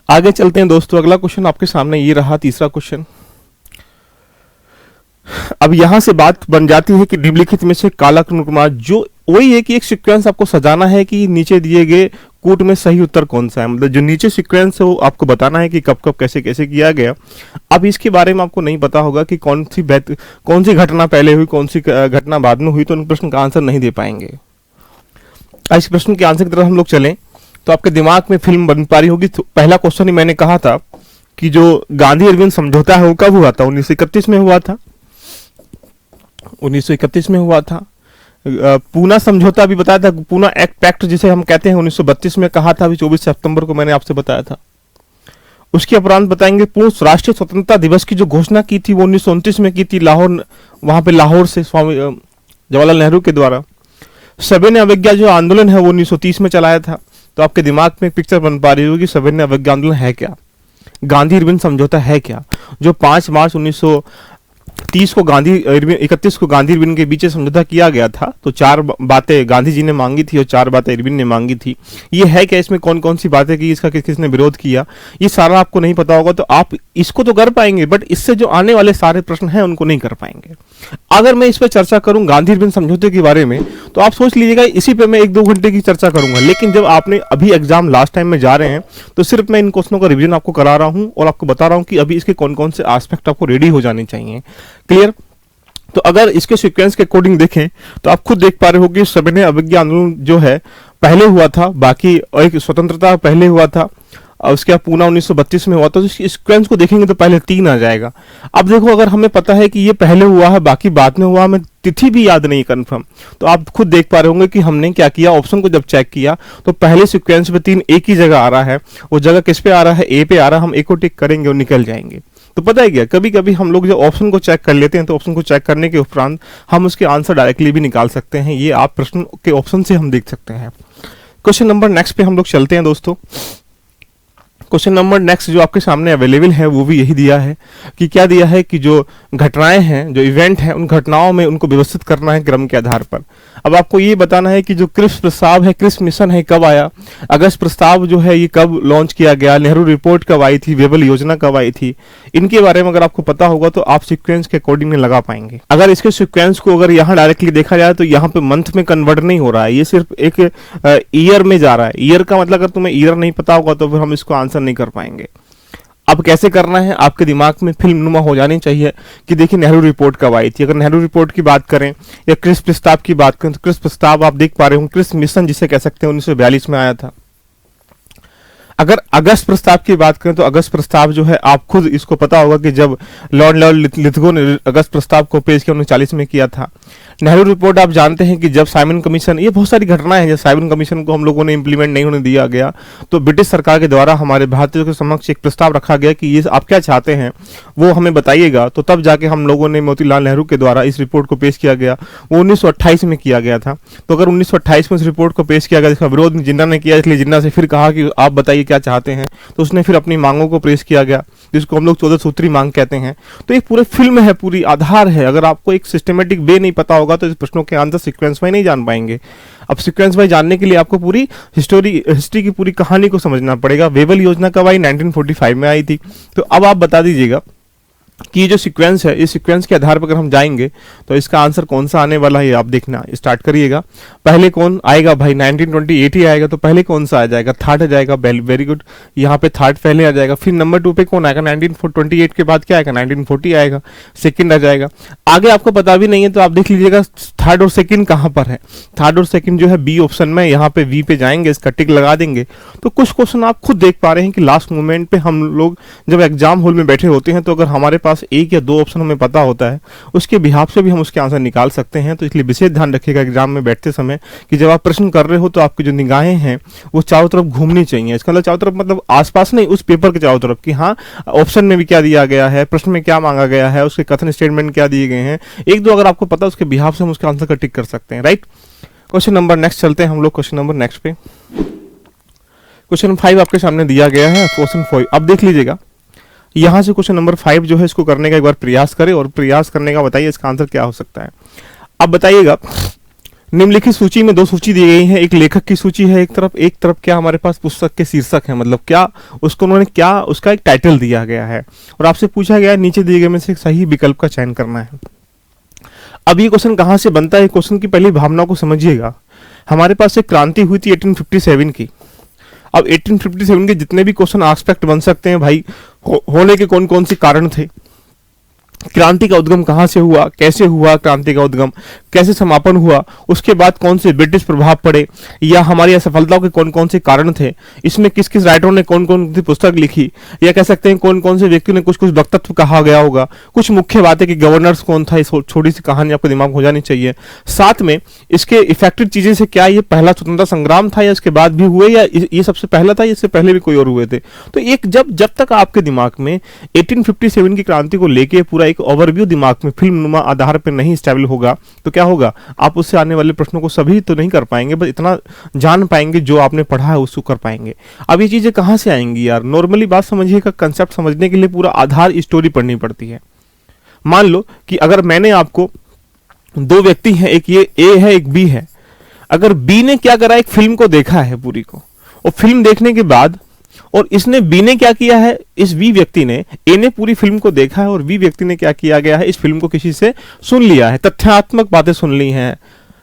आगे चलते हैं दोस्तों। अगला क्वेश्चन आपके सामने ये रहा, तीसरा क्वेश्चन। अब यहां से बात बन जाती है कि निम्नलिखित में से कालक्रम, जो वही है कि एक सीक्वेंस आपको सजाना है कि नीचे दिए गए कूट में सही उत्तर कौन सा है। मतलब जो नीचे सीक्वेंस है वो आपको बताना है कि कब कब कैसे कैसे किया गया। अब इसके बारे में आपको नहीं पता होगा कि कौन सी घटना पहले हुई, कौन सी घटना बाद में हुई, तो उन प्रश्न का आंसर नहीं दे पाएंगे। इस प्रश्न के आंसर की तरफ हम लोग चलें तो आपके दिमाग में फिल्म बन पा रही होगी। तो पहला क्वेश्चन ही मैंने कहा था कि जो गांधी इरविन समझौता है वो कब हुआ था, 1931 में हुआ था। 1931 में हुआ था। पूना समझौता भी बताया था, पूना एक्ट पैक्ट जिसे हम कहते हैं 1932 में कहा था, अभी 24 सितंबर को मैंने आपसे बताया था। उसके उपरांत बताएंगे पूर्ण राष्ट्रीय स्वतंत्रता दिवस की जो घोषणा की थी वो 1929 में की थी, लाहौर, वहां पे लाहौर से स्वामी जवाहरलाल नेहरू के द्वारा। सविनय अवज्ञा जो आंदोलन है वो 1930 में चलाया था। तो आपके दिमाग में एक पिक्चर बन पा रही होगी कि सविनय अवज्ञा आंदोलन है क्या, गांधी इरविन समझौता है क्या, जो 5 मार्च 1930 को गांधी 31 को गांधी इरविन के बीच समझौता किया गया था। तो 4 बातें गांधी जी ने मांगी थी और 4 बातें इरविन ने मांगी थी। ये है क्या, इसमें कौन कौन सी बातें की, इसका किस किसने विरोध किया, ये सारा आपको नहीं पता होगा तो आप इसको तो कर पाएंगे बट इससे जो आने वाले सारे प्रश्न हैं उनको नहीं कर पाएंगे। अगर मैं इस पर चर्चा करूं गांधी इरविन समझौते के बारे में तो आप सोच लीजिएगा इसी पे मैं 1-2 घंटे की चर्चा करूंगा, लेकिन जब आपने अभी एग्जाम लास्ट टाइम में जा रहे हैं तो सिर्फ मैं इन क्वेश्चनों का रिवीजन आपको करा रहा हूं और आपको बता रहा हूं कि अभी इसके कौन कौन से एस्पेक्ट आपको रेडी हो जाने चाहिए। क्लियर? तो अगर इसके सीक्वेंस के अकॉर्डिंग देखें तो आप खुद देख पा रहे हो कि सविनय अवज्ञा आंदोलन जो है पहले हुआ था, बाकी एक स्वतंत्रता पहले हुआ था और उसके बाद पूना 1932 में हुआ था। तो इस सीक्वेंस को देखेंगे तो पहले 3 आ जाएगा। अब देखो अगर हमें पता है कि ये पहले हुआ है बाकी बाद में हुआ, हमें तिथि भी याद नहीं कंफर्म, तो आप खुद देख पा रहे होंगे कि हमने क्या किया, ऑप्शन को जब चेक किया तो पहले सीक्वेंस में 3 एक ही जगह आ रहा है, वो जगह किस पे आ रहा है, ए पे आ रहा है, हम ए को टिक करेंगे और निकल जाएंगे। तो पता है क्या, कभी कभी हम लोग जो ऑप्शन को चेक कर लेते हैं तो ऑप्शन को चेक करने के उपरांत हम उसके आंसर डायरेक्टली भी निकाल सकते हैं। ये आप प्रश्न के ऑप्शन से हम देख सकते हैं। क्वेश्चन नंबर नेक्स्ट पे हम लोग चलते हैं दोस्तों। क्वेश्चन नंबर नेक्स्ट जो आपके सामने अवेलेबल है वो भी यही दिया है कि क्या दिया है कि जो घटनाएं हैं, जो इवेंट हैं, उन घटनाओं में उनको व्यवस्थित करना है क्रम के आधार पर। अब आपको ये बताना है कि जो क्रिप्स प्रस्ताव है, क्रिप्स मिशन है, कब आया, अगस्त प्रस्ताव जो है ये कब लॉन्च किया गया, नेहरू रिपोर्ट कब आई थी, वेबल योजना कब आई थी, इनके बारे में अगर आपको पता होगा तो आप सीक्वेंस के अकॉर्डिंग में लगा पाएंगे। अगर इसके सीक्वेंस को अगर यहाँ डायरेक्टली देखा जाए तो यहाँ पे मंथ में कन्वर्ट नहीं हो रहा है, ये सिर्फ एक ईयर में जा रहा है। ईयर का मतलब अगर तुम्हें ईयर नहीं पता होगा तो फिर हम इसको आंसर नहीं कर पाएंगे। अब कैसे करना है, आपके दिमाग में फिल्म नुमा हो जानी चाहिए कि देखिए नेहरू रिपोर्ट कब आई थी। अगर नेहरू रिपोर्ट की बात करें या क्रिप्स प्रस्ताव की बात करें तो क्रिप्स प्रस्ताव आप देख पा रहे हो, क्रिप्स मिशन जिसे कह सकते हैं 1942 में आया था। अगर अगस्त प्रस्ताव की बात करें तो अगस्त प्रस्ताव जो है आप खुद इसको पता होगा कि जब लॉर्ड लिथगो ने अगस्त प्रस्ताव को पेश किया 1940 में किया था। नेहरू रिपोर्ट आप जानते हैं कि जब साइमन कमीशन, ये बहुत सारी घटनाएं हैं, जब साइमन कमीशन को हम लोगों ने इंप्लीमेंट नहीं होने दिया गया तो ब्रिटिश सरकार के द्वारा हमारे भारतीयों के समक्ष एक प्रस्ताव रखा गया कि ये आप क्या चाहते हैं वो हमें बताइएगा। तो तब जाके हम लोगों ने मोतीलाल नेहरू के द्वारा इस रिपोर्ट को पेश किया गया, वो 1928 में किया गया था। तो अगर 1928 में इस रिपोर्ट को पेश किया गया जिसका विरोध जिन्ना ने किया, इसलिए जिन्ना से फिर कहा कि आप बताइए क्या चाहते हैं, तो उसने फिर अपनी मांगों को पेश किया गया जिसको हम लोग 14 सूत्री मांग कहते हैं। तो एक पूरे फिल्म है, पूरी आधार है। अगर आपको एक सिस्टमेटिक वे नहीं पता होगा तो इस प्रश्नों के आंसर सीक्वेंस में नहीं जान पाएंगे। अब सीक्वेंस वाइज जानने के लिए आपको पूरी हिस्ट्री की पूरी कहानी को समझना पड़ेगा। वेबल योजना कब आई, 1945 में आई थी। तो अब आप बता दीजिएगा कि ये जो सीक्वेंस है, इस सीक्वेंस के आधार पर अगर हम जाएंगे तो इसका आंसर कौन सा आने वाला है आप देखना स्टार्ट करिएगा। पहले कौन आएगा भाई, 1928 ही आएगा, तो पहले कौन सा आ जाएगा, थर्ड आ जाएगा। वेरी गुड, यहाँ पे थर्ड पहले आ जाएगा। फिर नंबर 2 पे कौन आएगा, 1928 के बाद क्या आएगा, 1940 आएगा, सेकंड आ जाएगा। आगे आपको पता भी नहीं है तो आप देख लीजिएगा थर्ड और सेकंड कहाँ पर है। थर्ड और सेकंड जो है बी ऑप्शन में, यहाँ पे वी पे जाएंगे, इसका टिक लगा देंगे। तो कुछ क्वेश्चन आप खुद देख पा रहे हैं कि लास्ट मोमेंट पे हम लोग जब एग्जाम हॉल में बैठे होते हैं तो अगर हमारे पास 1 या 2 ऑप्शन हमें पता होता है उसके बिहाफ से भी हम उसके आंसर निकाल सकते हैं। तो इसलिए विशेष ध्यान रखिएगा एग्जाम में बैठते समय कि जब आप प्रश्न कर रहे हो तो आपकी जो निगाहें हैं वो चारों तरफ घूमनी चाहिए। इसका मतलब चारों तरफ मतलब आसपास नहीं, उस पेपर के चारों तरफ कि हाँ ऑप्शन में भी क्या दिया गया है, प्रश्न में क्या मांगा गया है, उसके कथन स्टेटमेंट क्या दिए गए हैं। 1-2 अगर आपको पता उसके बिहाफ से हम उसके आंसर का टिक कर सकते हैं। राइट, क्वेश्चन नंबर नेक्स्ट चलते हैं हम लोग। क्वेश्चन नंबर नेक्स्ट पे क्वेश्चन 5 आपके सामने दिया गया है। क्वेश्चन 5 अब देख लीजिएगा, यहां से क्वेश्चन नंबर 5 जो है इसको करने का एक बार प्रयास करें और प्रयास करने का बताइए इसका आंसर क्या हो सकता है। अब बताइएगा, निम्नलिखित सूची में 2 सूची दी गई है, एक लेखक की सूची है एक तरफ क्या हमारे पास पुस्तक के शीर्षक है, मतलब क्या उसको उन्होंने क्या उसका एक टाइटल दिया गया है और आपसे पूछा गया है नीचे दिए गए में से सही विकल्प का चयन करना है। अब ये क्वेश्चन कहां से बनता है, क्वेश्चन की पहली भावना को समझिएगा। हमारे पास एक क्रांति हुई थी 1857 की। अब 1857 के जितने भी क्वेश्चन एस्पेक्ट बन सकते हैं भाई, होने के कौन कौन से कारण थे, क्रांति का उद्गम कहां से हुआ, कैसे हुआ क्रांति का उद्गम, कैसे समापन हुआ, उसके बाद कौन से ब्रिटिश प्रभाव पड़े या हमारी असफलताओं के कौन कौन से कारण थे, इसमें किस किस राइटरों ने कौन कौन सी पुस्तक लिखी, या कह सकते हैं कौन कौन से व्यक्ति ने कुछ कुछ वक्तत्व कहा गया होगा, कुछ मुख्य बातें कि गवर्नर्स कौन था, इस छोटी सी कहानी आपको दिमाग में हो जानी चाहिए। साथ में इसके इफेक्टिव चीजें से क्या ये पहला स्वतंत्रता संग्राम था या इसके बाद भी हुए या ये सबसे पहला था, इससे पहले भी कोई और हुए थे। तो एक जब तक आपके दिमाग में 1857 की क्रांति को लेके पूरा एक ओवरव्यू दिमाग में फिल्म नुमा आधार पर नहीं स्टेबल होगा तो क्या होगा, आप उससे आने वाले प्रश्नों को सभी तो नहीं कर पाएंगे, बस इतना जान पाएंगे जो आपने पढ़ा है उसको कर पाएंगे। अब ये चीजें कहाँ से आएंगी यार, नॉर्मली बात समझिएगा, कंसेप्ट समझने के लिए पूरा आधार स्टोरी पढ़नी पड़ती है। मान लो कि अगर मैंने आपको, दो व्यक्ति हैं, एक ये ए है एक बी है, अगर बी ने क्या करा, एक फिल्म को देखा है पूरी को, और फिल्म देखने के बाद, और इसने बी ने क्या किया है, इस बी व्यक्ति ने, ए ने पूरी फिल्म को देखा है और बी व्यक्ति ने क्या किया गया है, इस फिल्म को किसी से सुन लिया है, तथ्यात्मक बातें सुन ली हैं,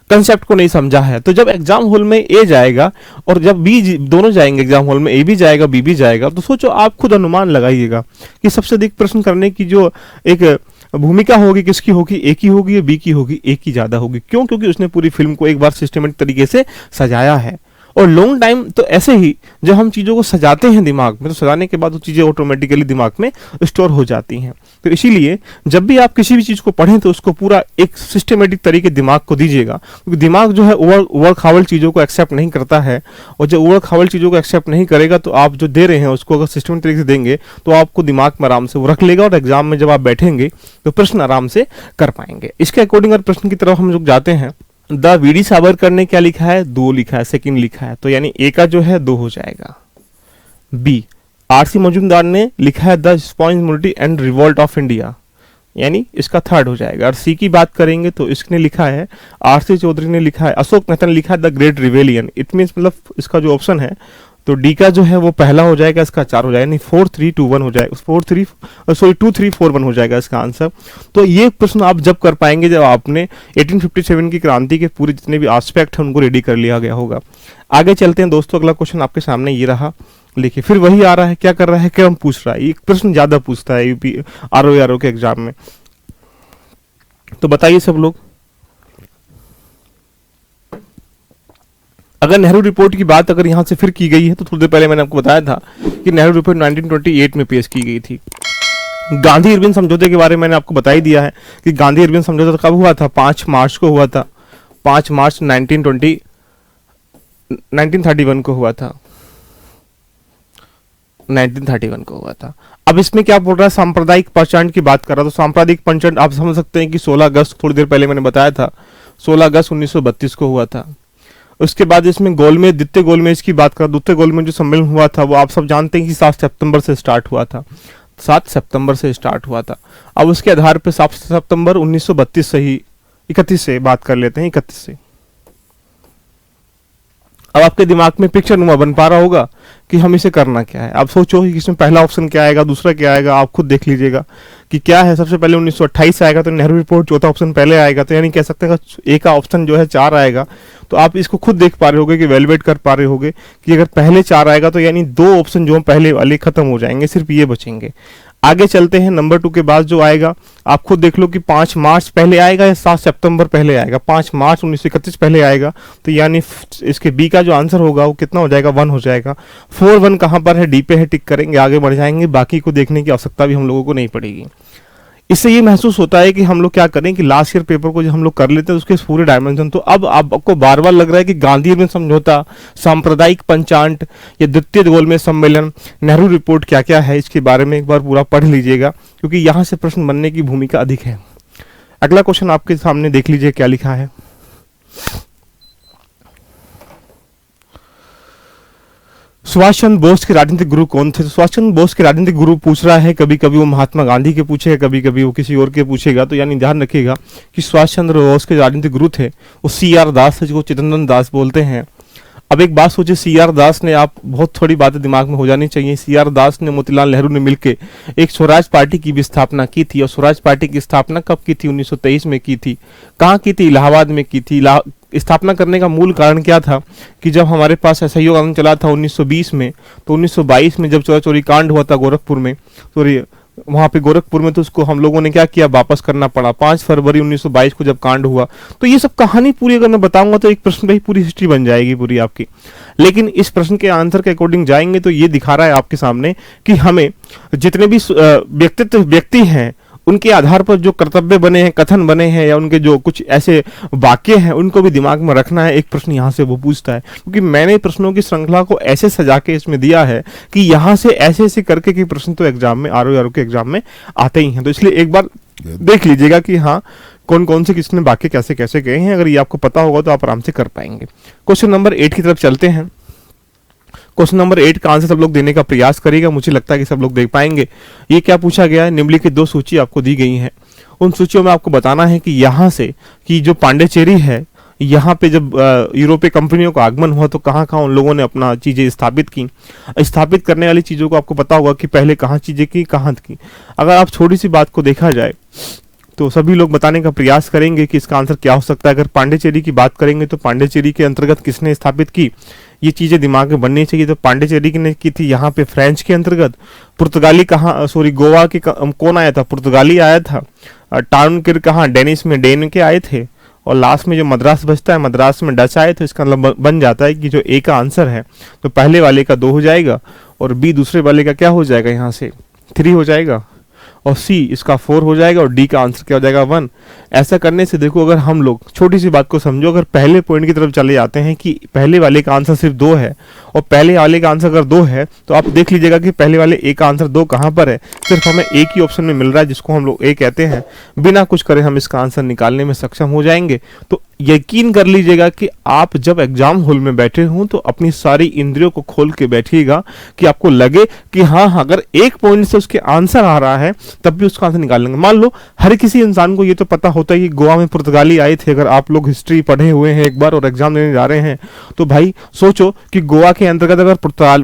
कंसेप्ट को नहीं समझा है। तो जब एग्जाम हॉल में ए जाएगा और जब बी, दोनों जाएंगे एग्जाम हॉल में, ए भी जाएगा बी भी जाएगा, तो सोचो आप खुद अनुमान लगाइएगा कि सबसे अधिक प्रश्न करने की जो एक भूमिका होगी किसकी होगी, ए की होगी या बी की होगी, ए की ज्यादा होगी। क्यों? क्योंकि उसने पूरी फिल्म को एक बार सिस्टमेटिक तरीके से सजाया है। और लॉन्ग टाइम तो ऐसे ही जब हम चीज़ों को सजाते हैं दिमाग में, तो सजाने के बाद वो चीज़ें ऑटोमेटिकली दिमाग में स्टोर हो जाती हैं। तो इसीलिए जब भी आप किसी भी चीज़ को पढ़ें तो उसको पूरा एक सिस्टमेटिक तरीके दिमाग को दीजिएगा, क्योंकि दिमाग जो है उबड़ खाबड़ चीज़ों को एक्सेप्ट नहीं करता है, और जब उबड़ खाबड़ चीज़ों को एक्सेप्ट नहीं करेगा तो आप जो दे रहे हैं उसको अगर सिस्टमेटिक तरीके से देंगे तो आपको दिमाग में आराम से वो रख लेगा, और एग्जाम में जब आप बैठेंगे तो प्रश्न आराम से कर पाएंगे। इसके अकॉर्डिंग अगर प्रश्न की तरफ हम लोग जाते हैं, द वीडी सावरकर ने क्या लिखा है, 2 लिखा है, सेकंड लिखा है, तो यानी ए का जो है 2 हो जाएगा। B, RC. मजूमदार ने लिखा है the sponge military and revolt of India, यानी इसका 3rd हो जाएगा। और सी की बात करेंगे तो इसने लिखा है, आर.सी. चौधरी ने लिखा है, अशोक मेहता ने लिखा है the great rebellion. It means मतलब इसका जो ऑप्शन है तो डी का जो है वो पहला हो जाएगा, इसका 4 हो जाएगा, यानी 4 3 2 1 हो जाएगा, 2 3 4 1 हो जाएगा इसका आंसर। तो ये प्रश्न आप जब कर पाएंगे जब आपने 1857 की क्रांति के पूरे जितने भी एस्पेक्ट हैं उनको रेडी कर लिया गया होगा। आगे चलते हैं दोस्तों, अगला क्वेश्चन आपके सामने ये रहा, लिखिए। फिर वही आ रहा है, क्या कर रहा है, क्रम पूछ रहा है, ये प्रश्न ज्यादा पूछता है यूपी आरओ के एग्जाम में। तो बताइए सब लोग, अगर नेहरू रिपोर्ट की बात अगर यहां से फिर की गई है तो थोड़ी देर पहले मैंने आपको बताया था कि नेहरू रिपोर्ट 1928 में पेश की गई थी। गांधी इरविन समझौते के बारे में मैंने आपको बता ही दिया है कि गांधी इरविन समझौता कब हुआ था, 5 मार्च को हुआ था, 5 मार्च 1931 को हुआ था, 1931 को हुआ था। अब इसमें क्या बोल रहा है, सांप्रदायिक पहचान की बात कर रहा है। तो सांप्रदायिक पहचान आप समझ सकते हैं कि 16 अगस्त, थोड़ी देर पहले मैंने बताया था, 16 अगस्त 1932 को हुआ था। उसके बाद इसमें गोलमेज, द्वितीय गोलमेज की बात कर, द्वितीय गोलमेज जो सम्मेलन हुआ था वो आप सब जानते हैं कि 7 सितंबर से स्टार्ट हुआ था, 7 सितंबर से स्टार्ट हुआ था। अब उसके आधार पर 7 सितंबर 1932 से ही 31 से बात कर लेते हैं, 31 से। अब आपके दिमाग में पिक्चर नुमा बन पा रहा होगा कि हम इसे करना क्या है। आप सोचो कि इसमें पहला ऑप्शन क्या आएगा, दूसरा क्या आएगा, आप खुद देख लीजिएगा कि क्या है। सबसे पहले 1928 आएगा तो नेहरू रिपोर्ट चौथा ऑप्शन पहले आएगा, तो यानी कह सकते हैं ए का ऑप्शन जो है 4 आएगा। तो आप इसको खुद देख पा रहे होगे कि वैलिडेट कर पा रहे होगे कि अगर पहले 4 आएगा तो यानी 2 ऑप्शन जो पहले वाले खत्म हो जाएंगे, सिर्फ ये बचेंगे। आगे चलते हैं, नंबर 2 के बाद जो आएगा आप खुद देख लो कि 5 मार्च पहले आएगा या 7 सितंबर पहले आएगा। 5 मार्च 1931 पहले आएगा, तो यानी इसके बी का जो आंसर होगा वो कितना हो जाएगा, 1 हो जाएगा। 4 1 कहाँ पर है, डी पे है, टिक करेंगे, आगे बढ़ जाएंगे, बाकी को देखने की आवश्यकता भी हम लोगों को नहीं पड़ेगी। इससे ये महसूस होता है कि हम लोग क्या करें कि लास्ट ईयर पेपर को जो हम लोग कर लेते हैं उसके पूरे डायमेंशन। तो अब आपको बार बार लग रहा है कि गांधी इरविन समझौता, सांप्रदायिक पंचांट या द्वितीय गोलमेज सम्मेलन, नेहरू रिपोर्ट क्या क्या है, इसके बारे में एक बार पूरा पढ़ लीजिएगा, क्योंकि यहाँ से प्रश्न बनने की भूमिका अधिक है। अगला क्वेश्चन आपके सामने देख लीजिए क्या लिखा है। सुभाष चंद्र बोस के राजनीतिक गुरु कौन थे? तो सुभाष चंद्र बोस के राजनीतिक गुरु पूछ रहा है, कभी कभी वो महात्मा गांधी के पूछेगा, कभी कभी वो किसी और के पूछेगा। तो यानी ध्यान रखिएगा कि सुभाष चंद्र बोस के राजनीतिक गुरु थे वो C.R. दास थे, जिसको चित्तरंजन दास बोलते हैं। अब एक बात सोचिए, C.R. दास ने, आप बहुत थोड़ी बातें दिमाग में हो जानी चाहिए, C.R. दास ने मोतीलाल नेहरू ने मिलकर एक स्वराज पार्टी की भी स्थापना की थी। और स्वराज पार्टी की स्थापना कब की थी? 1923 में की थी। कहाँ की थी? इलाहाबाद में की थी। स्थापना करने का मूल कारण क्या था कि जब हमारे पास असहयोग आंदोलन चला था 1920 में, तो 1922 में जब चोरा चोरी कांड हुआ था गोरखपुर में, वहां पे गोरखपुर में, तो उसको हम लोगों ने क्या किया, वापस करना पड़ा। 5 फरवरी 1922 को जब कांड हुआ, तो ये सब कहानी पूरी अगर मैं बताऊंगा तो एक प्रश्न की पूरी हिस्ट्री बन जाएगी पूरी आपकी। लेकिन इस प्रश्न के आंसर के अकॉर्डिंग जाएंगे तो ये दिखा रहा है आपके सामने कि हमें जितने भी व्यक्ति हैं उनके आधार पर जो कर्तव्य बने हैं, कथन बने हैं, या उनके जो कुछ ऐसे वाक्य हैं उनको भी दिमाग में रखना है। एक प्रश्न यहाँ से वो पूछता है, क्योंकि मैंने प्रश्नों की श्रृंखला को ऐसे सजा के इसमें दिया है कि यहाँ से ऐसे ऐसे करके कि प्रश्न तो एग्जाम में आरओ के एग्जाम में आते ही हैं। तो इसलिए एक बार देख लीजिएगा कि हाँ कौन कौन से किसने वाक्य कैसे कैसे गए हैं, अगर ये आपको पता होगा तो आप आराम से कर पाएंगे। क्वेश्चन नंबर 8 की तरफ चलते हैं। क्वेश्चन नंबर 8 का आंसर सब लोग देने का प्रयास करेगा, मुझे लगता है कि सब लोग देख पाएंगे। ये क्या पूछा गया है, निम्नलिखित 2 सूची आपको दी गई हैं, उन सूचियों में आपको बताना है कि यहाँ से कि जो पांडिचेरी है, यहाँ पे जब यूरोपीय कंपनियों का आगमन हुआ तो कहाँ कहाँ उन लोगों ने अपना चीज़ें स्थापित की। स्थापित करने वाली चीज़ों को आपको पता होगा कि पहले कहाँ चीज़ें की, कहाँ की। अगर आप छोटी सी बात को देखा जाए तो सभी लोग बताने का प्रयास करेंगे कि इसका आंसर क्या हो सकता है। अगर पांडिचेरी की बात करेंगे तो पांडिचेरी के अंतर्गत किसने स्थापित की, ये चीज़ें दिमाग में बननी चाहिए। तो पांडिचेरी ने की थी यहाँ पे फ्रेंच के अंतर्गत। पुर्तगाली कहाँ, सॉरी गोवा के कौन आया था, पुर्तगाली आया था। टाउन किर कहाँ, डेनिस में डेन के आए थे। और लास्ट में जो मद्रास बचता है, मद्रास में डच आए, तो इसका मतलब बन जाता है कि जो ए का आंसर है तो पहले वाले का 2 हो जाएगा और बी दूसरे वाले का क्या हो जाएगा, यहाँ से 3 हो जाएगा और सी इसका 4 हो जाएगा और डी का आंसर क्या हो जाएगा 1। ऐसा करने से देखो, अगर हम लोग छोटी सी बात को समझो, अगर पहले पॉइंट की तरफ चले जाते हैं कि पहले वाले का आंसर सिर्फ 2 है और पहले वाले का आंसर अगर 2 है तो आप देख लीजिएगा कि पहले वाले ए का आंसर 2 कहाँ पर है। सिर्फ हमें एक ही ऑप्शन में मिल रहा है जिसको हम लोग ए कहते हैं। बिना कुछ करे हम इसका आंसर निकालने में सक्षम हो जाएंगे। तो यकीन कर लीजिएगा कि आप जब एग्जाम हॉल में बैठे हों तो अपनी सारी इंद्रियों को खोल के बैठिएगा कि आपको लगे कि हाँ, अगर एक पॉइंट से उसके आंसर आ रहा है तब भी उसका आंसर निकाल लेंगे। मान लो हर किसी इंसान को ये तो पता होता है कि गोवा में पुर्तगाली आए थे। अगर आप लोग हिस्ट्री पढ़े हुए हैं एक बार और एग्जाम देने जा रहे हैं तो भाई सोचो कि गोवा के अंतर्गत अगर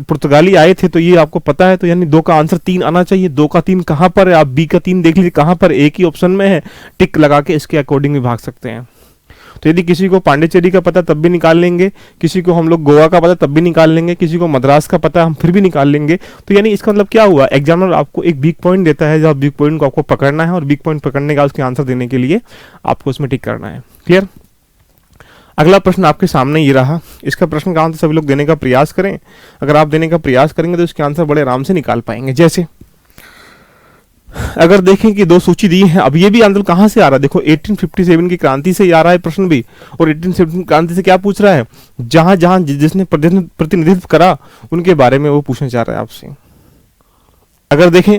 पुर्तगाली आए थे तो ये आपको पता है, तो यानी 2 का आंसर 3 आना चाहिए। 2 का 3 कहाँ पर है, आप बी का 3 देख लीजिए कहाँ पर, एक ही ऑप्शन में है। टिक लगा के इसके अकॉर्डिंग भी भाग सकते हैं। तो यदि किसी को पांडिचेरी का पता तब भी निकाल लेंगे, किसी को हम लोग गोवा का पता तब भी निकाल लेंगे, किसी को मद्रास का पता हम फिर भी निकाल लेंगे। तो यानी इसका मतलब क्या हुआ, एग्जामिनर आपको एक वीक पॉइंट देता है, जब वीक पॉइंट को आपको पकड़ना है और वीक पॉइंट पकड़ने का उसके आंसर देने के लिए आपको उसमें टिक करना है। क्लियर। अगला प्रश्न आपके सामने ये रहा। इसका प्रश्न का आंसर सभी लोग देने का प्रयास करें। अगर आप देने का प्रयास करेंगे तो इसके आंसर बड़े आराम से निकाल पाएंगे। जैसे अगर देखें कि 2 सूची दी है, अब ये भी आंसर कहां से आ रहा है, देखो 1857 की क्रांति से आ रहा है प्रश्न भी। और 1857 क्रांति से क्या पूछ रहा है, जहां जहां जिसने प्रतिनिधित्व करा उनके बारे में वो पूछना चाह रहा है आपसे। अगर देखें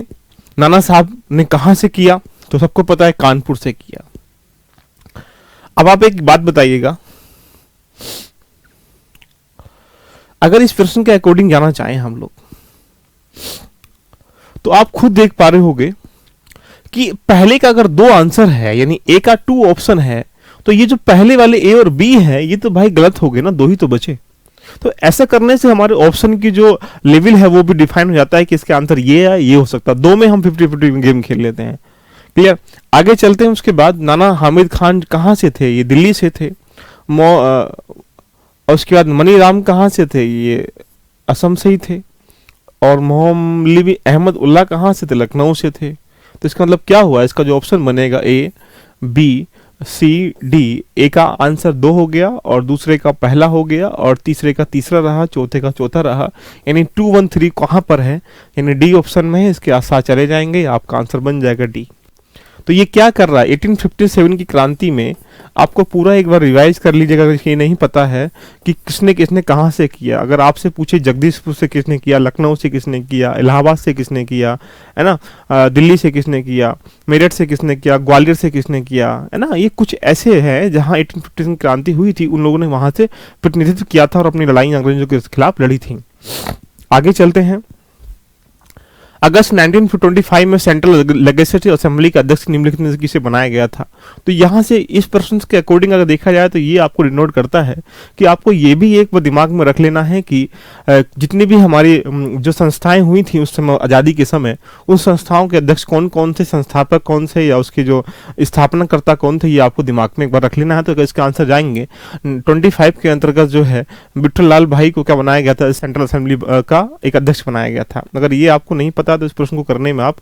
नाना साहब ने कहां से किया तो सबको पता है कानपुर से किया। अब आप एक बात बताइएगा, अगर इस प्रश्न के अकॉर्डिंग जाना चाहें हम लोग तो आप खुद देख पा रहे होंगे कि पहले का अगर 2 आंसर है यानी ए का 2 ऑप्शन है तो ये जो पहले वाले ए और बी है ये तो भाई गलत हो गए ना, 2 ही तो बचे। तो ऐसा करने से हमारे ऑप्शन की जो लेवल है वो भी डिफाइन हो जाता है कि इसके आंसर ये है, ये हो सकता है। 2 में हम 50-50 गेम खेल लेते हैं। क्लियर। आगे चलते हैं। उसके बाद नाना हामिद खान कहाँ से थे, ये दिल्ली से थे। और उसके बाद मनीराम कहाँ से थे, ये असम से ही थे। और मोहम्मद अहमद उल्ला कहाँ से थे, लखनऊ से थे। तो इसका मतलब क्या हुआ, इसका जो ऑप्शन बनेगा ए बी सी डी, ए का आंसर 2 हो गया और दूसरे का पहला हो गया और तीसरे का तीसरा रहा, चौथे का चौथा रहा। यानी 2 1 3 कहाँ पर है, यानी डी ऑप्शन में है। इसके साथ चले जाएंगे, आपका आंसर बन जाएगा डी। तो ये क्या कर रहा है, 1857 की क्रांति में आपको पूरा एक बार रिवाइज कर लीजिएगा अगर ये नहीं पता है कि किसने किसने कहाँ से किया। अगर आपसे पूछे जगदीशपुर से किसने किया, लखनऊ से किसने किया, इलाहाबाद से किसने किया, है ना, दिल्ली से किसने किया, मेरठ से किसने किया, ग्वालियर से किसने किया, है ना, ये कुछ ऐसे हैं जहाँ 1857 क्रांति हुई थी, उन लोगों ने वहाँ से प्रतिनिधित्व किया था और अपनी लड़ाई अंग्रेजों के खिलाफ लड़ी थी। आगे चलते हैं। अगस्त 1925 में सेंट्रल लेजिस्लेटिव असेंबली का अध्यक्ष निम्नलिखित में से किसे बनाया गया था। तो यहाँ से इस प्रश्न के अकॉर्डिंग अगर देखा जाए तो ये आपको डिनोट करता है कि आपको ये भी एक दिमाग में रख लेना है कि जितनी भी हमारी जो संस्थाएं हुई थी उस समय आज़ादी के समय, उन संस्थाओं के अध्यक्ष कौन कौन थे, संस्थापक कौन से या उसके जो स्थापनाकर्ता कौन थे, ये आपको दिमाग में एक बार रख लेना है। तो इसका आंसर जाएंगे 25 के अंतर्गत जो है बिट्ठल लाल भाई को क्या बनाया गया था, सेंट्रल असेंबली का एक अध्यक्ष बनाया गया था। अगर ये आपको नहीं पता तो इस प्रश्न को करने में आप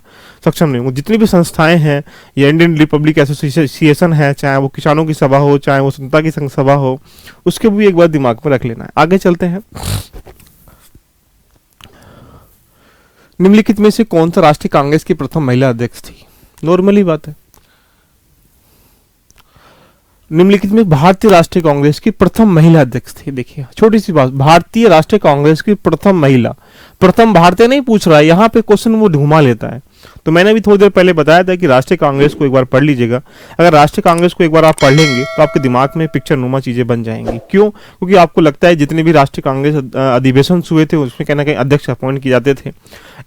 सक्षम नहीं होंगे। जितनी भी संस्थाएं हैं, ये इंडियन रिपब्लिक एसोसिएशन है, चाहे वो किसानों की सभा हो, चाहे वो स्वतंत्रता की संघ सभा हो, उसके भी एक बार दिमाग में रख लेना है। आगे चलते हैं। निम्नलिखित में से कौन सा राष्ट्रीय कांग्रेस की प्रथम महिला अध्यक्ष थी। नॉर्मली बात है, निम्नलिखित में भारतीय राष्ट्रीय कांग्रेस की प्रथम महिला अध्यक्ष थी। देखिए छोटी सी बात, भारतीय राष्ट्रीय कांग्रेस की प्रथम महिला, प्रथम भारतीय नहीं पूछ रहा है यहाँ पे क्वेश्चन, वो घुमा लेता है। तो मैंने भी थोड़ी देर पहले बताया था कि राष्ट्रीय कांग्रेस को एक बार पढ़ लीजिएगा। अगर राष्ट्रीय कांग्रेस को एक बार आप पढ़ लेंगे तो आपके दिमाग में पिक्चर नुमा चीजें बन जाएंगी। क्यों? क्योंकि आपको लगता है जितने भी राष्ट्रीय कांग्रेस अधिवेशन हुए थे उसमें कहीं ना कहीं अध्यक्ष अपॉइंट किए जाते थे।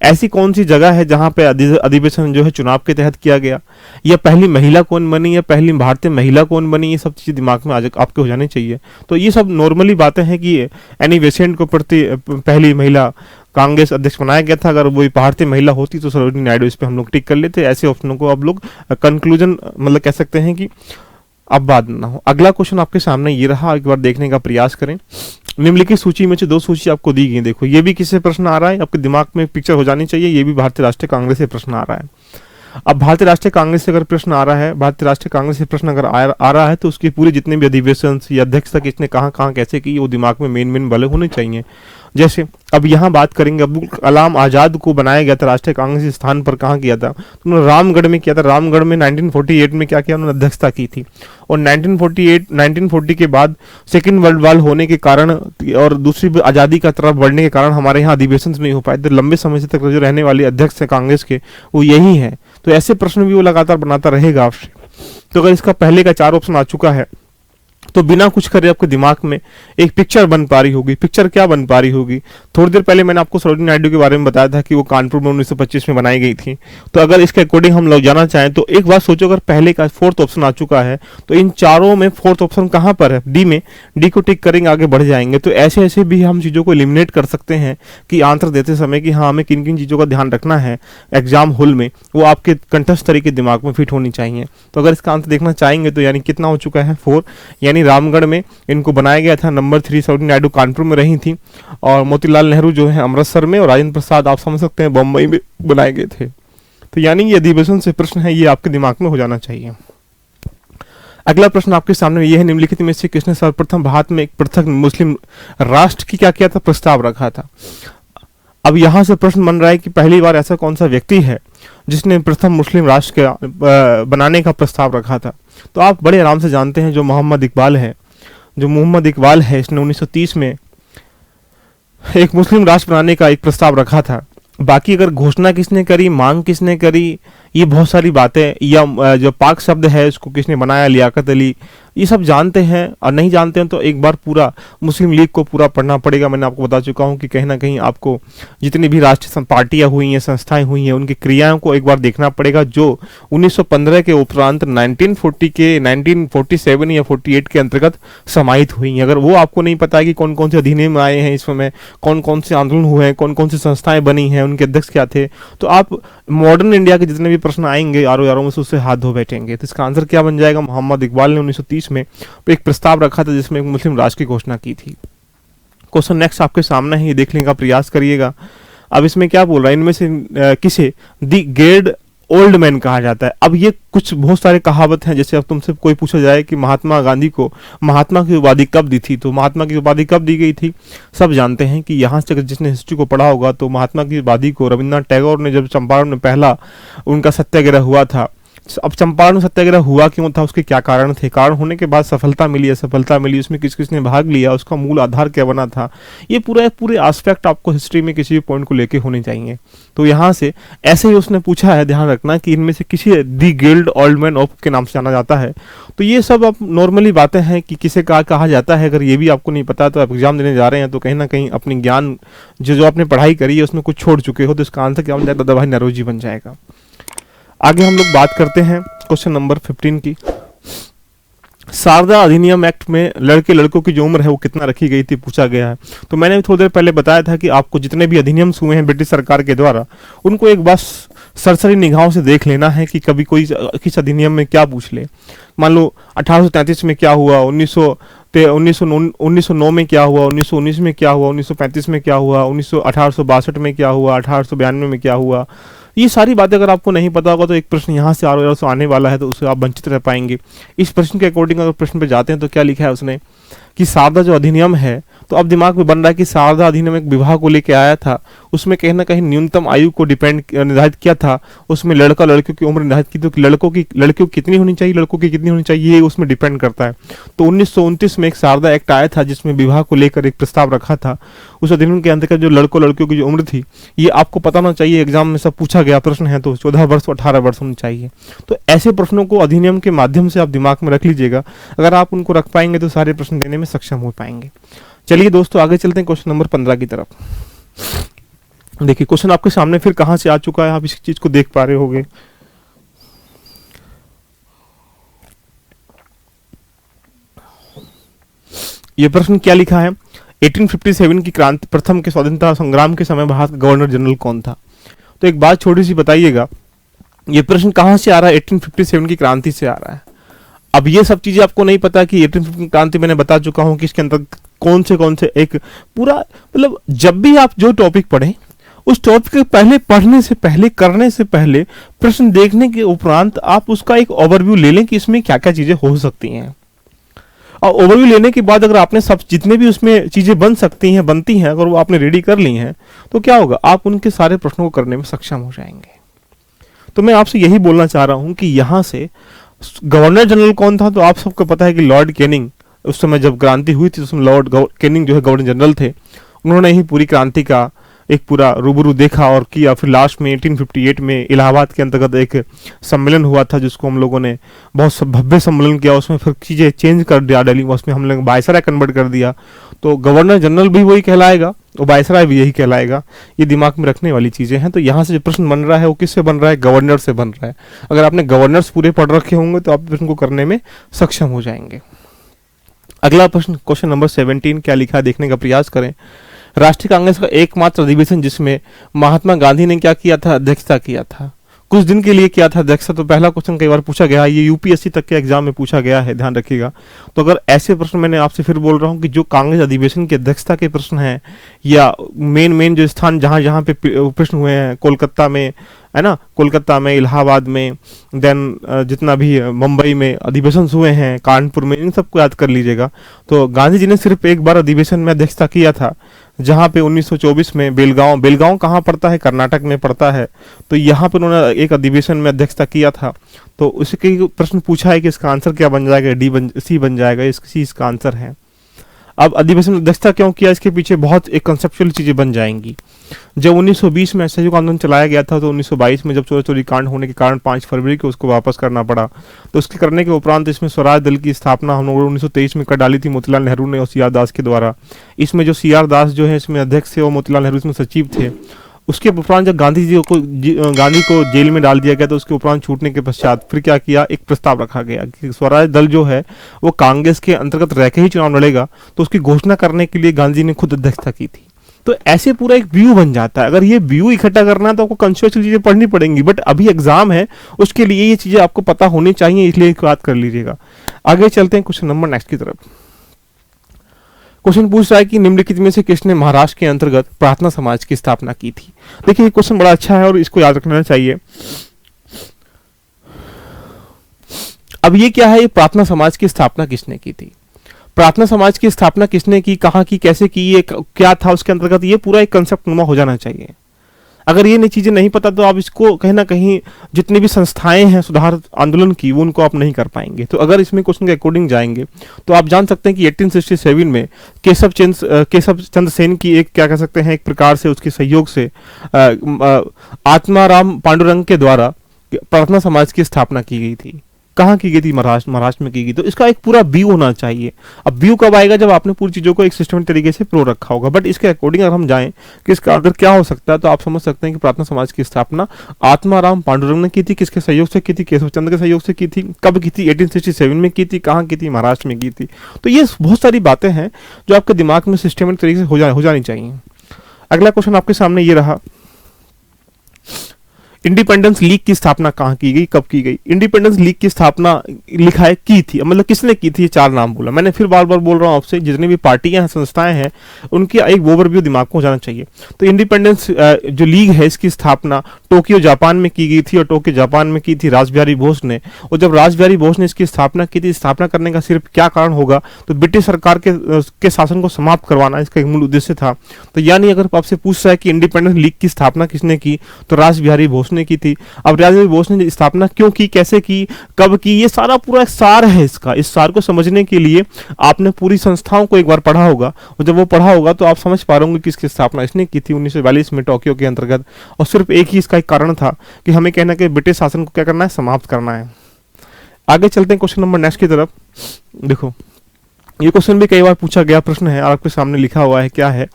ऐसी कौन सी जगह है जहां पे अधिवेशन जो है चुनाव के तहत किया गया, या पहली महिला कौन बनी, या पहली भारतीय महिला कौन बनी, ये सब चीजें दिमाग में आज आपके हो जानी चाहिए। तो ये सब नॉर्मली बातें हैं कि एनी बेसेंट को पहली महिला कांग्रेस अध्यक्ष बनाया गया था। अगर वो भारतीय महिला होती तो सरोजिनी नायडू, इस पे हम लोग टिक कर लेते। ऐसे ऑप्शनों को अब लोग कंक्लूजन मतलब कह सकते हैं कि अब बात ना हो। अगला क्वेश्चन आपके सामने ये रहा, एक बार देखने का प्रयास करें। निम्नलिखित सूची में से 2 सूची आपको दी गई। देखो ये भी किससे प्रश्न आ रहा है, आपके दिमाग में पिक्चर हो जानी चाहिए। ये भी भारतीय राष्ट्रीय कांग्रेस से प्रश्न आ रहा है। अब भारतीय राष्ट्रीय कांग्रेस से अगर प्रश्न आ रहा है, भारतीय राष्ट्रीय कांग्रेस से प्रश्न अगर आ रहा है तो उसके पूरे जितने भी अधिवेशन या अध्यक्षता किसने कहाँ कैसे की, वो दिमाग में मेन भले होने चाहिए। जैसे अब यहाँ बात करेंगे, अब्दुल कलाम आजाद को बनाया गया था राष्ट्रीय कांग्रेस के स्थान पर, कहाँ किया था? तो उन्होंने रामगढ़ में किया था। रामगढ़ में 1948 में क्या किया, उन्होंने अध्यक्षता की थी। और 1940 के बाद सेकेंड वर्ल्ड वॉर होने के कारण और दूसरी आज़ादी का तरफ बढ़ने के कारण हमारे यहाँ अधिवेशन नहीं हो पाए थे। लंबे समय से तक जो रहने वाले अध्यक्ष है कांग्रेस के वो यही है। तो ऐसे प्रश्न भी वो लगातार बनाता रहेगा आपसे। तो अगर इसका पहले का 4 ऑप्शन आ चुका है तो बिना कुछ करे आपके दिमाग में एक पिक्चर बन पा रही होगी। पिक्चर क्या बन पा रही होगी? थोड़ी देर पहले मैंने आपको सरोजिनी नायडू के बारे में बताया था कि वो कानपुर में 1925 में बनाई गई थी। तो अगर इसके अकॉर्डिंग हम लोग जाना चाहें तो एक बात सोचो, अगर पहले का 4th ऑप्शन आ चुका है तो इन चारों में 4th ऑप्शन कहां पर है? डी में। डी को टिक करेंगे, आगे बढ़ जाएंगे। तो ऐसे ऐसे भी हम चीजों को एलिमिनेट कर सकते हैं कि आंसर देते समय कि हाँ हमें किन किन चीजों का ध्यान रखना है एग्जाम हॉल में, वो आपके कंठस्थ तरीके दिमाग में फिट होनी चाहिए। तो अगर इसका आंसर देखना चाहेंगे तो यानी कितना हो चुका है? 4। यानी रामगढ़ में इनको बनाया गया था। नंबर 3 सरोजिनी नायडू कानपुर में रही थी और मोतीलाल नेहरू जो है अमृतसर में, और राजेंद्र प्रसाद आप समझ सकते हैं बम्बई में बनाए गए थे। तो यानी ये अधिवेशन से प्रश्न है, ये आपके दिमाग में हो जाना चाहिए। अगला प्रश्न आपके सामने यह है, निम्नलिखित में से किसने सर्वप्रथम भारत में एक पृथक मुस्लिम राष्ट्र की क्या किया था? प्रस्ताव रखा था। अब यहां से प्रश्न बन रहा है कि पहली बार ऐसा कौन सा व्यक्ति है जिसने प्रथम मुस्लिम राष्ट्र के बनाने का प्रस्ताव रखा था? तो आप बड़े आराम से जानते हैं, जो मोहम्मद इकबाल है। इसने 1930 में एक मुस्लिम राष्ट्र बनाने का एक प्रस्ताव रखा था। बाकी अगर घोषणा किसने करी, मांग किसने करी, ये बहुत सारी बातें, या जो पाक शब्द है उसको किसने बनाया, लियाकत अली, ये सब जानते हैं। और नहीं जानते हैं तो एक बार पूरा मुस्लिम लीग को पूरा पढ़ना पड़ेगा। मैंने आपको बता चुका हूं कि कहीं ना कहीं आपको जितनी भी राष्ट्रीय पार्टियां हुई हैं, संस्थाएं हुई हैं, उनकी क्रियाओं को एक बार देखना पड़ेगा, जो 1915 के उपरांत 1947 या 48 के अंतर्गत समाहित हुई हैं। अगर वो आपको नहीं पता है कि कौन कौन से अधिनियम आए हैं इसमें, कौन कौन से आंदोलन हुए हैं, कौन कौन सी संस्थाएं बनी हैं, उनके अध्यक्ष क्या थे, तो आप मॉडर्न इंडिया के जितने भी प्रश्न आएंगे आरों में से उससे हाथ धो बैठेंगे। तो इसका आंसर क्या बन जाएगा? मोहम्मद इकबाल ने 1930 में एक प्रस्ताव रखा था जिसमें एक मुस्लिम राष्ट्र की घोषणा की थी। क्वेश्चन नेक्स्ट आपके सामने है, ये देखने का प्रयास करिएगा। अब इसमें क्या बोल रहा है, इनमें से किसे दी ग्रेट ओल्ड मैन कहा जाता है? अब ये कुछ बहुत सारे कहावत हैं। जैसे अब तुमसे कोई पूछा जाए कि महात्मा गांधी को महात्मा की उपाधि कब दी थी, तो महात्मा की उपाधि कब दी गई थी? सब जानते हैं कि यहाँ से जिसने हिस्ट्री को पढ़ा होगा तो महात्मा की उपाधि को रविन्द्रनाथ टैगोर ने, जब चंपारण में पहला उनका सत्याग्रह हुआ था। अब चंपारण सत्याग्रह हुआ क्यों था, उसके क्या कारण थे, कारण होने के बाद सफलता मिली, उसमें किस किसने भाग लिया, उसका मूल आधार क्या बना था, ये पूरे एस्पेक्ट आपको हिस्ट्री में किसी भी पॉइंट को लेके होने चाहिए। तो यहाँ से ऐसे ही उसने पूछा है, ध्यान रखना कि इनमें से किसी दी गिल्ड ओल्ड मैन ऑफ के नाम से जाना जाता है। तो ये सब अब नॉर्मली बातें हैं कि किसे कहा जाता है। अगर ये भी आपको नहीं पता तो आप एग्जाम देने जा रहे हैं तो कहीं ना कहीं अपनी ज्ञान जो आपने पढ़ाई करी है उसमें कुछ छोड़ चुके हो, तो इसका आंसर क्या बन जाएगा? दादा भाई नौरोजी बन जाएगा। आगे हम लोग बात करते हैं क्वेश्चन नंबर 15 की। शारदा अधिनियम एक्ट में लड़कों की जो उम्र है वो कितना रखी गई थी, पूछा गया है। तो मैंने भी थोड़ी देर पहले बताया था कि आपको जितने भी अधिनियम हुए हैं ब्रिटिश सरकार के द्वारा, उनको एक बार सरसरी निगाहों से देख लेना है कि कभी कोई किस अधिनियम में क्या पूछ ले। मान लो 1833 में क्या हुआ, 1909 में क्या हुआ, 1919 में क्या हुआ, 1935 में क्या हुआ, 1862 में क्या हुआ, 1892 में क्या हुआ। ये सारी बातें अगर आपको नहीं पता होगा तो एक प्रश्न यहाँ से आने वाला है, तो उससे आप वंचित रह पाएंगे। इस प्रश्न के अकॉर्डिंग अगर प्रश्न पे जाते हैं तो क्या लिखा है उसने कि शारदा जो अधिनियम है तो अब दिमाग में बन रहा है कि शारदा अधिनियम एक विवाह को लेके आया था, उसमें कहीं ना कहीं न्यूनतम आयु को निर्धारित किया था, उसमें लड़का लड़कियों की उम्र निर्धारित की, तो लड़कियों की कितनी होनी चाहिए, लड़कों की कितनी होनी चाहिए, ये उसमें डिपेंड करता है। तो 1929 में एक शारदा एक्ट आया था जिसमें विवाह को लेकर एक प्रस्ताव रखा था। उस अधिनियम के अंतर्गत जो लड़कियों की जो उम्र थी, ये आपको पता होना चाहिए, एग्जाम में सब पूछा गया प्रश्न है, तो 14 वर्ष 18 वर्ष होनी चाहिए। तो ऐसे प्रश्नों को अधिनियम के माध्यम से आप दिमाग में रख लीजिएगा, अगर आप उनको रख पाएंगे तो सारे प्रश्न देने में सक्षम हो पाएंगे। चलिए दोस्तों आगे चलते हैं क्वेश्चन नंबर 15 की तरफ। देखिए क्वेश्चन आपके सामने फिर कहां से आ चुका है, आप इस चीज को देख पा रहे होंगे। यह प्रश्न क्या लिखा है, 1857 की क्रांति प्रथम के स्वतंत्रता संग्राम के समय भारत का गवर्नर जनरल कौन था। तो एक बात छोटी सी बताइएगा, ये प्रश्न कहां से आ रहा है, 1857 की क्रांति से आ रहा है। अब ये सब चीजें आपको नहीं पता कि 1857 क्रांति मैंने बता चुका हूं कि इसके अंदर कौन से एक पूरा, मतलब जब भी आप जो टॉपिक पढ़ें उस टॉपिक के पहले पढ़ने से पहले, करने से पहले, प्रश्न देखने के उपरांत आप उसका एक ओवरव्यू ले लें कि इसमें क्या क्या चीजें हो सकती हैं। और ओवरव्यू लेने के बाद अगर आपने सब जितने भी उसमें चीजें बनती हैं, अगर वो आपने रेडी कर ली हैं, तो क्या होगा, आप उनके सारे प्रश्नों को करने में सक्षम हो जाएंगे। तो मैं आपसे यही बोलना चाह रहा हूं कि यहां से गवर्नर जनरल कौन था, तो आप सबको पता है कि लॉर्ड कैनिंग, उस समय जब क्रांति हुई थी उसमें लॉर्ड कैनिंग जो है गवर्नर जनरल थे, उन्होंने ही पूरी क्रांति का एक पूरा रूबरू देखा और किया। फिर लास्ट में 1858 में इलाहाबाद के अंतर्गत एक सम्मेलन हुआ था जिसको हम लोगों ने बहुत भव्य सम्मेलन किया, उसमें फिर चीज़ें चेंज कर दिया दिल्ली में, उसमें हम लोग वायसराय कन्वर्ट कर दिया। तो गवर्नर जनरल भी वही कहलाएगा और वायसराय भी यही कहलाएगा। ये दिमाग में रखने वाली चीज़ें हैं। तो यहाँ से जो प्रश्न बन रहा है वो किससे बन रहा है, गवर्नर से बन रहा है। अगर आपने गवर्नर्स पूरे पढ़ रखे होंगे तो आप प्रश्न को करने में सक्षम हो जाएंगे। अगला प्रश्न, क्वेश्चन नंबर 17 क्या लिखा है देखने का प्रयास करें। राष्ट्रीय कांग्रेस का एकमात्र अधिवेशन जिसमें महात्मा गांधी ने क्या किया था, अध्यक्षता किया था, कुछ दिन के लिए किया था अध्यक्षता। तो पहला क्वेश्चन कई बार पूछा गया है, ये यूपीएससी तक के एग्जाम में पूछा गया है, ध्यान रखिएगा। तो अगर ऐसे प्रश्न, मैंने आपसे फिर बोल रहा हूँ कि जो कांग्रेस अधिवेशन की अध्यक्षता के प्रश्न हैं या मेन जो स्थान जहाँ जहाँ पे प्रश्न हुए हैं, कोलकाता में है ना, कोलकाता में, इलाहाबाद में, देन जितना भी मुंबई में अधिवेशन हुए हैं, कानपुर में, इन सबको याद कर लीजिएगा। तो गांधी जी ने सिर्फ एक बार अधिवेशन में अध्यक्षता किया था, जहां पे 1924 में बेलगांव कहाँ पड़ता है, कर्नाटक में पड़ता है। तो यहाँ पर उन्होंने एक अधिवेशन में अध्यक्षता किया था। तो उसके प्रश्न पूछा है कि इसका आंसर क्या बन जाएगा, सी बन जाएगा, इसका आंसर है। अब अधिवेशन में अध्यक्षता क्यों किया, इसके पीछे बहुत एक कंसेप्चुअल चीजें बन जाएंगी। जब 1920 में असहयोग आंदोलन चलाया गया था, तो 1922 में जब चोरी कांड होने के कारण 5 फरवरी को उसको वापस करना पड़ा, तो उसके करने के उपरांत इसमें स्वराज दल की स्थापना हम लोगों ने 1923 में कर डाली थी मोतीलाल नेहरू ने और सी आर दास के द्वारा। इसमें जो सी आर दास जो है इसमें अध्यक्ष थे और मोतीलाल नेहरू इसमें सचिव थे। उसके उपरांत जब गांधी को जेल में डाल दिया गया, तो उसके उपरांत छूटने के पश्चात फिर क्या किया, एक प्रस्ताव रखा गया कि स्वराज दल जो है वो कांग्रेस के अंतर्गत रह के ही चुनाव लड़ेगा। तो उसकी घोषणा करने के लिए गांधी ने खुद अध्यक्षता की थी। तो ऐसे पूरा एक व्यू बन जाता है। अगर ये व्यू इकट्ठा करना है तो आपको कंसेप्चुअल चीजें पढ़नी पड़ेंगी, बट अभी एग्जाम है, उसके लिए ये चीजें आपको पता होनी चाहिए, इसलिए एक बात कर लीजिएगा। आगे चलते हैं क्वेश्चन नंबर नेक्स्ट की तरफ। क्वेश्चन पूछ रहा है कि निम्नलिखित में से किसने महाराष्ट्र के अंतर्गत प्रार्थना समाज की स्थापना की थी। देखिए ये क्वेश्चन बड़ा अच्छा है और इसको याद रखना चाहिए। अब ये क्या है, ये प्रार्थना समाज की स्थापना किसने की थी, प्रार्थना समाज की स्थापना किसने की, कहाँ की, कैसे की, ये क्या था उसके अंतर्गत, ये पूरा एक कंसेप्ट नुमा हो जाना चाहिए। अगर ये चीजें नहीं पता तो आप इसको कहीं ना कहीं जितनी भी संस्थाएं हैं सुधार आंदोलन की, वो उनको आप नहीं कर पाएंगे। तो अगर इसमें क्वेश्चन के अकॉर्डिंग जाएंगे तो आप जान सकते हैं कि 1867 में केशव चंद्र सेन की एक, क्या कह सकते हैं, एक प्रकार से उसके सहयोग से आत्माराम पांडुरंग के द्वारा प्रार्थना समाज की स्थापना की गई थी। कहाँ की गई थी, महाराष्ट्र में की गई। तो इसका एक पूरा व्यू होना चाहिए। अब व्यू कब आएगा, जब आपने पूरी चीजों को एक सिस्टमेटिक तरीके से प्रो रखा होगा। बट इसके अकॉर्डिंग अगर हम जाएं कि इसका अगर क्या हो सकता है, तो आप समझ सकते हैं कि प्रार्थना समाज की स्थापना आत्माराम पांडुरंग ने की थी। किसके सहयोग से की थी, केशव चंद्र के सहयोग से की थी। कब की थी, 1867 में की थी। कहाँ की थी, महाराष्ट्र में की थी। तो ये बहुत सारी बातें हैं जो आपके दिमाग में सिस्टमेटिक तरीके से हो जानी चाहिए। अगला क्वेश्चन आपके सामने ये रहा, इंडिपेंडेंस लीग की स्थापना कहाँ की गई, कब की गई। इंडिपेंडेंस लीग की स्थापना लिखा है की थी, मतलब किसने की थी, 4 नाम बोला। मैंने फिर बार बार बोल रहा हूँ आपसे, जितनी भी पार्टियां हैं, संस्थाएं हैं, उनकी एक ओवरव्यू दिमाग को हो जाना चाहिए। तो इंडिपेंडेंस जो लीग है इसकी स्थापना टोक्यो जापान में की गई थी, और टोक्यो जापान में की थी रासबिहारी बोस ने। और जब रासबिहारी बोस ने इसकी स्थापना की थी, स्थापना करने का सिर्फ क्या कारण होगा, तो ब्रिटिश सरकार के शासन को समाप्त करवाना इसका एक मूल उद्देश्य था। तो यानी अगर आपसे पूछ रहा है कि इंडिपेंडेंस लीग की स्थापना किसने की, तो रासबिहारी बोस ने की थी। अब रासबिहारी बोस ने स्थापना क्यों की, कैसे की, कब की, ये सारा पूरा एक सार है इसका। इस सार को समझने के लिए आपने पूरी संस्थाओं को एक बार पढ़ा होगा, और जब वो पढ़ा होगा तो आप समझ पा रहे होंगे कि इसकी स्थापना इसने की थी 1942 में टोक्यो के अंतर्गत। और सिर्फ एक ही इसका एक कारण था कि हमें कहना कि ब्रिटिश शासन को क्या करना है, समाप्त करना है। आगे चलते हैं क्वेश्चन नंबर नेक्स्ट की तरफ। देखो ये क्वेश्चन भी कई बार पूछा गया प्रश्न है, आपके सामने लिखा हुआ है, क्या है,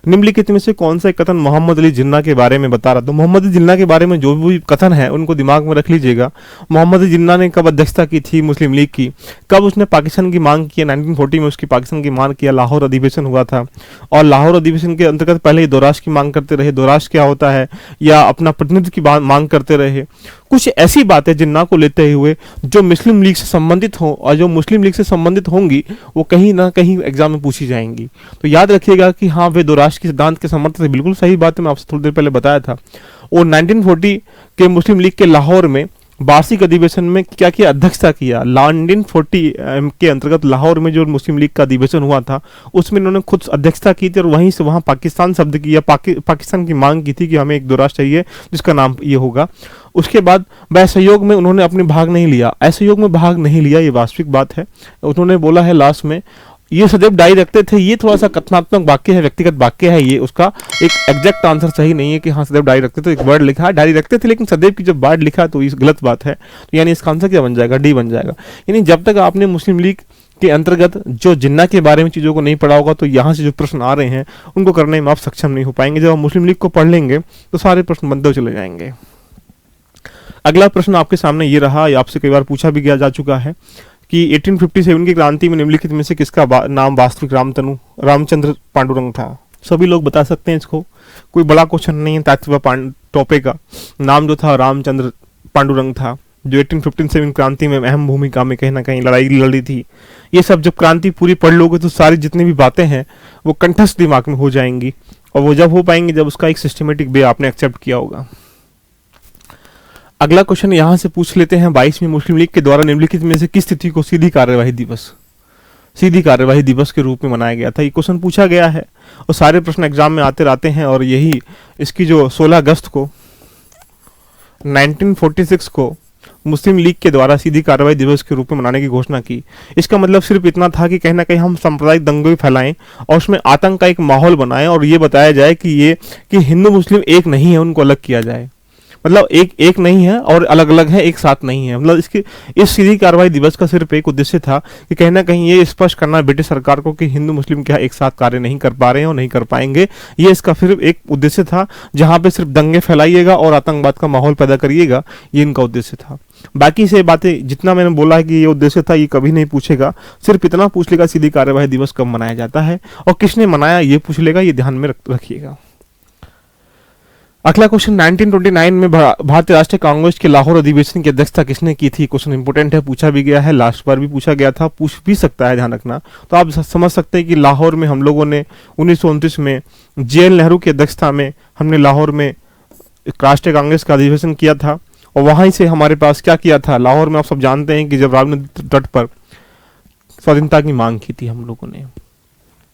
निम्नलिखित में से कौन सा कथन मोहम्मद अली जिन्ना के बारे में बता रहा। तो मोहम्मद अली जिन्ना के बारे में जो भी कथन है उनको दिमाग में रख लीजिएगा। मोहम्मद अली जिन्ना ने कब अध्यक्षता की थी मुस्लिम लीग की, कब उसने पाकिस्तान की मांग की, 1940 में उसकी पाकिस्तान की मांग किया, लाहौर अधिवेशन हुआ था। और लाहौर अधिवेशन के अंतर्गत पहले ही दो राष्ट्र की मांग करते रहे, दो राष्ट्र क्या होता है, या अपना प्रतिनिधित्व की मांग करते रहे। कुछ ऐसी बातें जिन्ना को लेते हुए जो मुस्लिम लीग से संबंधित हो, और जो मुस्लिम लीग से संबंधित होंगी वो कहीं ना कहीं एग्जाम में पूछी जाएंगी। तो याद रखिएगा कि हाँ, वे दो राष्ट्र के सिद्धांत के समर्थक थे, बिल्कुल सही बात है, मैं आपसे थोड़ी देर पहले बताया था। और 1940 के मुस्लिम लीग के लाहौर में वार्षिक अधिवेशन में क्या किया, अध्यक्षता किया। 1940 के अंतर्गत लाहौर में जो मुस्लिम लीग का अधिवेशन हुआ था उसमें इन्होंने खुद अध्यक्षता की थी, और वहीं से वहां पाकिस्तान शब्द की या पाकिस्तान की मांग की थी कि हमें एक दो राष्ट्र चाहिए जिसका नाम ये होगा। उसके बाद असहयोग में उन्होंने अपने भाग नहीं लिया, असहयोग में भाग नहीं लिया, ये वास्तविक बात है। उन्होंने बोला है लास्ट में, ये सदैव डायरी रखते थे, ये थोड़ा सा कथनात्मक वाक्य है, व्यक्तिगत वाक्य है, ये उसका एक एग्जैक्ट आंसर सही नहीं है कि हाँ सदैव डायरी रखते थे। एक वर्ड लिखा है डायरी रखते थे, लेकिन सदैव की जब वर्ड लिखा तो ये गलत बात है। तो यानी इसका आंसर क्या बन जाएगा, डी बन जाएगा। यानी जब तक आपने मुस्लिम लीग के अंतर्गत जो जिन्ना के बारे में चीज़ों को नहीं पढ़ा होगा तो यहाँ से जो प्रश्न आ रहे हैं उनको करने में आप सक्षम नहीं हो पाएंगे। जब आप मुस्लिम लीग को पढ़ लेंगे तो सारे प्रश्न बनते चले जाएंगे। अगला प्रश्न आपके सामने ये रहा, आपसे कई बार पूछा भी गया जा चुका है कि 1857 की क्रांति में निम्नलिखित में से किसका नाम वास्तविक रामचंद्र पांडुरंग था। सभी लोग बता सकते हैं इसको, कोई बड़ा क्वेश्चन नहीं है। तात्विक टॉपिक का नाम जो था रामचंद्र पांडुरंग था, जो 1857 क्रांति में अहम भूमिका में कहीं ना कहीं लड़ाई लड़ी थी। ये सब जब क्रांति पूरी पढ़ लोगे तो सारी जितनी भी बातें हैं वो कंठस्थ दिमाग में हो जाएंगी, और वो जब हो पाएंगी जब उसका एक सिस्टमेटिक वे आपने एक्सेप्ट किया होगा। अगला क्वेश्चन यहां से पूछ लेते हैं, 22वीं मुस्लिम लीग के द्वारा निम्नलिखित में से किस तिथि को सीधी कार्यवाही दिवस के रूप में मनाया गया था। ये क्वेश्चन पूछा गया है और सारे प्रश्न एग्जाम में आते रहते हैं, और यही इसकी जो 16 अगस्त को 1946 को मुस्लिम लीग के द्वारा सीधी कार्रवाई दिवस के रूप में मनाने की घोषणा की। इसका मतलब सिर्फ इतना था कि कहीं ना कहीं हम सांप्रदायिक दंगे फैलाएं और उसमें आतंक का एक माहौल बनाएं, और ये बताया जाए कि हिंदू मुस्लिम एक नहीं है, उनको अलग किया जाए। मतलब एक नहीं है और अलग अलग है, एक साथ नहीं है। मतलब इस सीधी कार्रवाई दिवस का सिर्फ एक उद्देश्य था कि कहीं ना कहीं ये स्पष्ट करना ब्रिटिश सरकार को कि हिंदू मुस्लिम क्या एक साथ कार्य नहीं कर पा रहे हैं और नहीं कर पाएंगे। ये इसका सिर्फ एक उद्देश्य था, जहां पे सिर्फ दंगे फैलाइएगा और आतंकवाद का माहौल पैदा करिएगा, ये इनका उद्देश्य था। बाकी से बातें जितना मैंने बोला है कि ये उद्देश्य था, ये कभी नहीं पूछेगा। सिर्फ इतना पूछ लेगा सीधी कार्यवाही दिवस कब मनाया जाता है और किसने मनाया, ये पूछ लेगा। ये ध्यान में रखिएगा। अगला क्वेश्चन 1929 में भारतीय राष्ट्रीय कांग्रेस के लाहौर अधिवेशन की अध्यक्षता किसने की थी। क्वेश्चन इंपोर्टेंट है, पूछा भी गया है, लास्ट बार भी पूछा गया था, पूछ भी सकता है, ध्यान रखना। तो आप समझ सकते हैं कि लाहौर में हम लोगों ने 1929 में JL नेहरू की अध्यक्षता में हमने लाहौर में राष्ट्रीय कांग्रेस का अधिवेशन किया था, और वहीं से हमारे पास क्या किया था, लाहौर में आप सब जानते हैं कि जब रावी नदी तट पर स्वाधीनता की मांग की थी हम लोगों ने।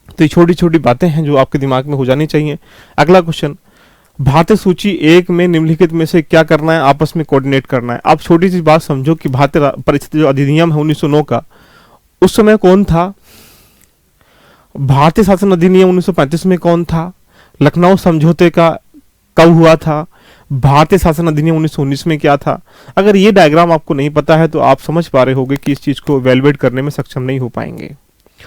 तो ये छोटी छोटी बातें हैं जो आपके दिमाग में हो जानी चाहिए। अगला क्वेश्चन, भारतीय सूची 1 में निम्नलिखित में से क्या करना है, आपस में कोऑर्डिनेट करना है। आप छोटी सी बात समझो कि भारतीय परिस्थिति जो अधिनियम है 1909 का, उस समय कौन था, भारतीय शासन अधिनियम 1935 में कौन था, लखनऊ समझौते का कब हुआ था, भारतीय शासन अधिनियम 1919 में क्या था। अगर ये डायग्राम आपको नहीं पता है तो आप समझ पा रहे होंगे कि इस चीज को इवैल्यूएट करने में सक्षम नहीं हो पाएंगे।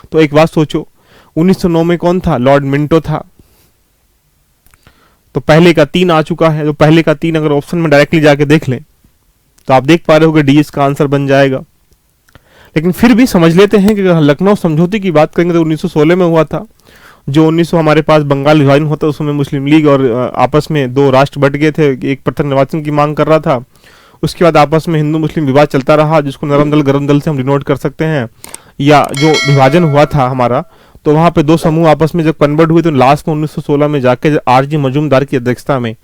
तो एक बात सोचो, 1909 में कौन था, लॉर्ड मिंटो था। तो पहले का 3 आ चुका है, तो पहले का 3 अगर ऑप्शन में डायरेक्टली जाके देख लें तो आप देख पा रहे होगे डी इसका आंसर बन जाएगा। लेकिन फिर भी समझ लेते हैं कि लखनऊ समझौते की बात करेंगे तो 1916 में हुआ था। जो 1900 हमारे पास बंगाल विभाजन होता उसमें मुस्लिम लीग और आपस में 2 राष्ट्र बट गए थे, एक पृथक निर्वाचन की मांग कर रहा था। उसके बाद आपस में हिंदू मुस्लिम विवाद चलता रहा, जिसको नरम दल गरम दल से हम डिनोट कर सकते हैं। या जो विभाजन हुआ था हमारा, तो वहां पे 2 समूह आपस में जब कन्वर्ट हुए तो लास्ट में 1916 में जाके RG मजूमदार की अध्यक्षता में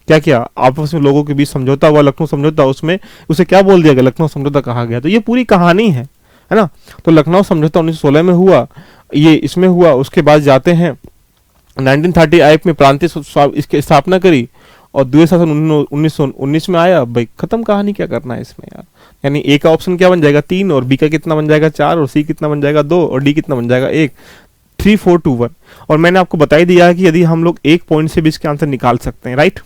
क्या किया, आपस में लोगों के बीच समझौता हुआ, लखनऊ समझौता, उसमें उसे क्या बोल दिया गया, लखनऊ समझौता कहा गया। तो ये पूरी कहानी है ना। तो लखनऊ समझौता 1916 में हुआ, ये इसमें हुआ। उसके बाद जाते हैं 1938 में प्रांतीय इसकी स्थापना करी, और द्वितीय शासन 1919 में आया। भाई खत्म कहानी, क्या करना है इसमें यार। यानी ए का ऑप्शन क्या बन जाएगा 3, और बी का कितना बन जाएगा 4, और सी कितना बन जाएगा 2, और डी कितना बन जाएगा 1। 3 4 2 1। और मैंने आपको बता ही दिया है कि यदि हम लोग एक पॉइंट से भी इसके आंसर निकाल सकते हैं, राइट।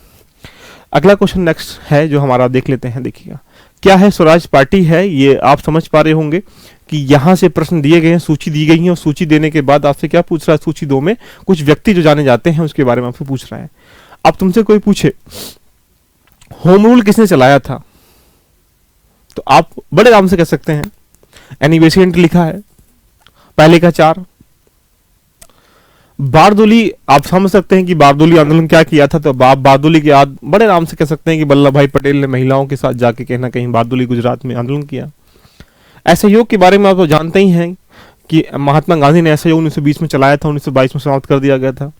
अगला क्वेश्चन नेक्स्ट है जो हमारा, देख लेते हैं। देखिएगा क्या है स्वराज पार्टी है, ये आप समझ पा रहे होंगे कि यहां से प्रश्न दिए गए हैं, सूची दी गई है, और सूची देने के बाद आपसे क्या पूछ रहा है, सूची 2 में कुछ व्यक्ति जो जाने जाते हैं उसके बारे में आपसे पूछ रहा है। अब तुमसे कोई पूछे होम रूल किसने चलाया था, तो आप बड़े आराम से कह सकते हैं एनी बेसेंट लिखा है, पहले का 4। बारदोली, आप समझ सकते हैं कि बारदोली आंदोलन क्या किया था, तो आप बारदोली के याद बड़े आराम से कह सकते हैं कि वल्लभ भाई पटेल ने महिलाओं के साथ जाके कहीं ना कहीं बारदोली गुजरात में आंदोलन किया। असहयोग के बारे में आप तो जानते ही हैं कि महात्मा गांधी ने असहयोग 1920 में चलाया था, 1922 में समाप्त कर दिया गया था।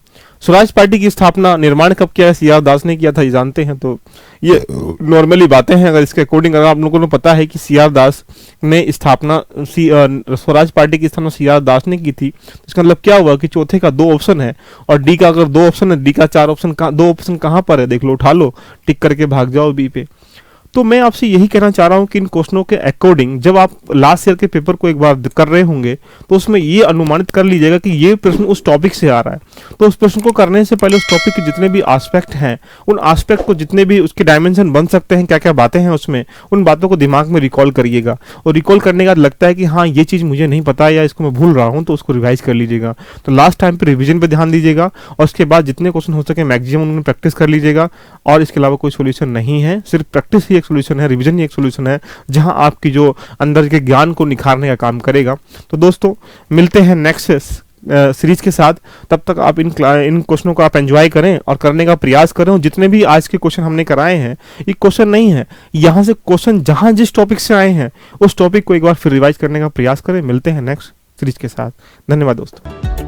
स्वराज पार्टी की स्थापना, निर्माण कब किया है, सी.आर. दास ने किया था, ये जानते हैं। तो ये नॉर्मली बातें हैं। अगर इसके अकॉर्डिंग अगर आप लोगों को पता है कि सी.आर. दास ने स्थापना स्वराज पार्टी की स्थापना सी.आर. दास ने की थी, तो इसका मतलब क्या हुआ कि चौथे का 2 ऑप्शन है, और डी का अगर 2 ऑप्शन है, डी का 4 ऑप्शन, 2 ऑप्शन कहाँ पर है, देख लो, उठा लो, टिक करके भाग जाओ बी पे। तो मैं आपसे यही कहना चाह रहा हूं कि इन क्वेश्चनों के अकॉर्डिंग जब आप लास्ट ईयर के पेपर को एक बार कर रहे होंगे तो उसमें ये अनुमानित कर लीजिएगा कि ये प्रश्न उस टॉपिक से आ रहा है। तो उस प्रश्न को करने से पहले उस टॉपिक के जितने भी एस्पेक्ट हैं, उन एस्पेक्ट को, जितने भी उसके डायमेंशन बन सकते हैं, क्या क्या बातें हैं उसमें, उन बातों को दिमाग में रिकॉल करिएगा। और रिकॉल करने के बाद लगता है कि हाँ ये चीज़ मुझे नहीं पता है या इसको मैं भूल रहा हूँ, तो उसको रिवाइज कर लीजिएगा। तो लास्ट टाइम पर रिविजन पर ध्यान दीजिएगा, और उसके बाद जितने क्वेश्चन हो सके मैक्सिमम उन्होंने प्रैक्टिस कर लीजिएगा। और इसके अलावा कोई सोल्यूशन नहीं है, सिर्फ प्रैक्टिस ही एक सोल्यूशन है, रिविजन एक सोल्यूशन है, जहां आपकी जो अंदर के ज्ञान को निखारने का काम करेगा। तो दोस्तों मिलते हैं नेक्स्ट सीरीज के साथ। तब तक आप इन क्वेश्चनों को आप एंजॉय करें और करने का प्रयास करें। और जितने भी आज के क्वेश्चन हमने कराए हैं, ये क्वेश्चन नहीं है, यहां से क्वेश्चन जहां जिस टॉपिक से आए हैं उस टॉपिक को एक बार फिर रिवाइज करने का प्रयास करें। मिलते हैं नेक्स्ट सीरीज के साथ। धन्यवाद दोस्तों।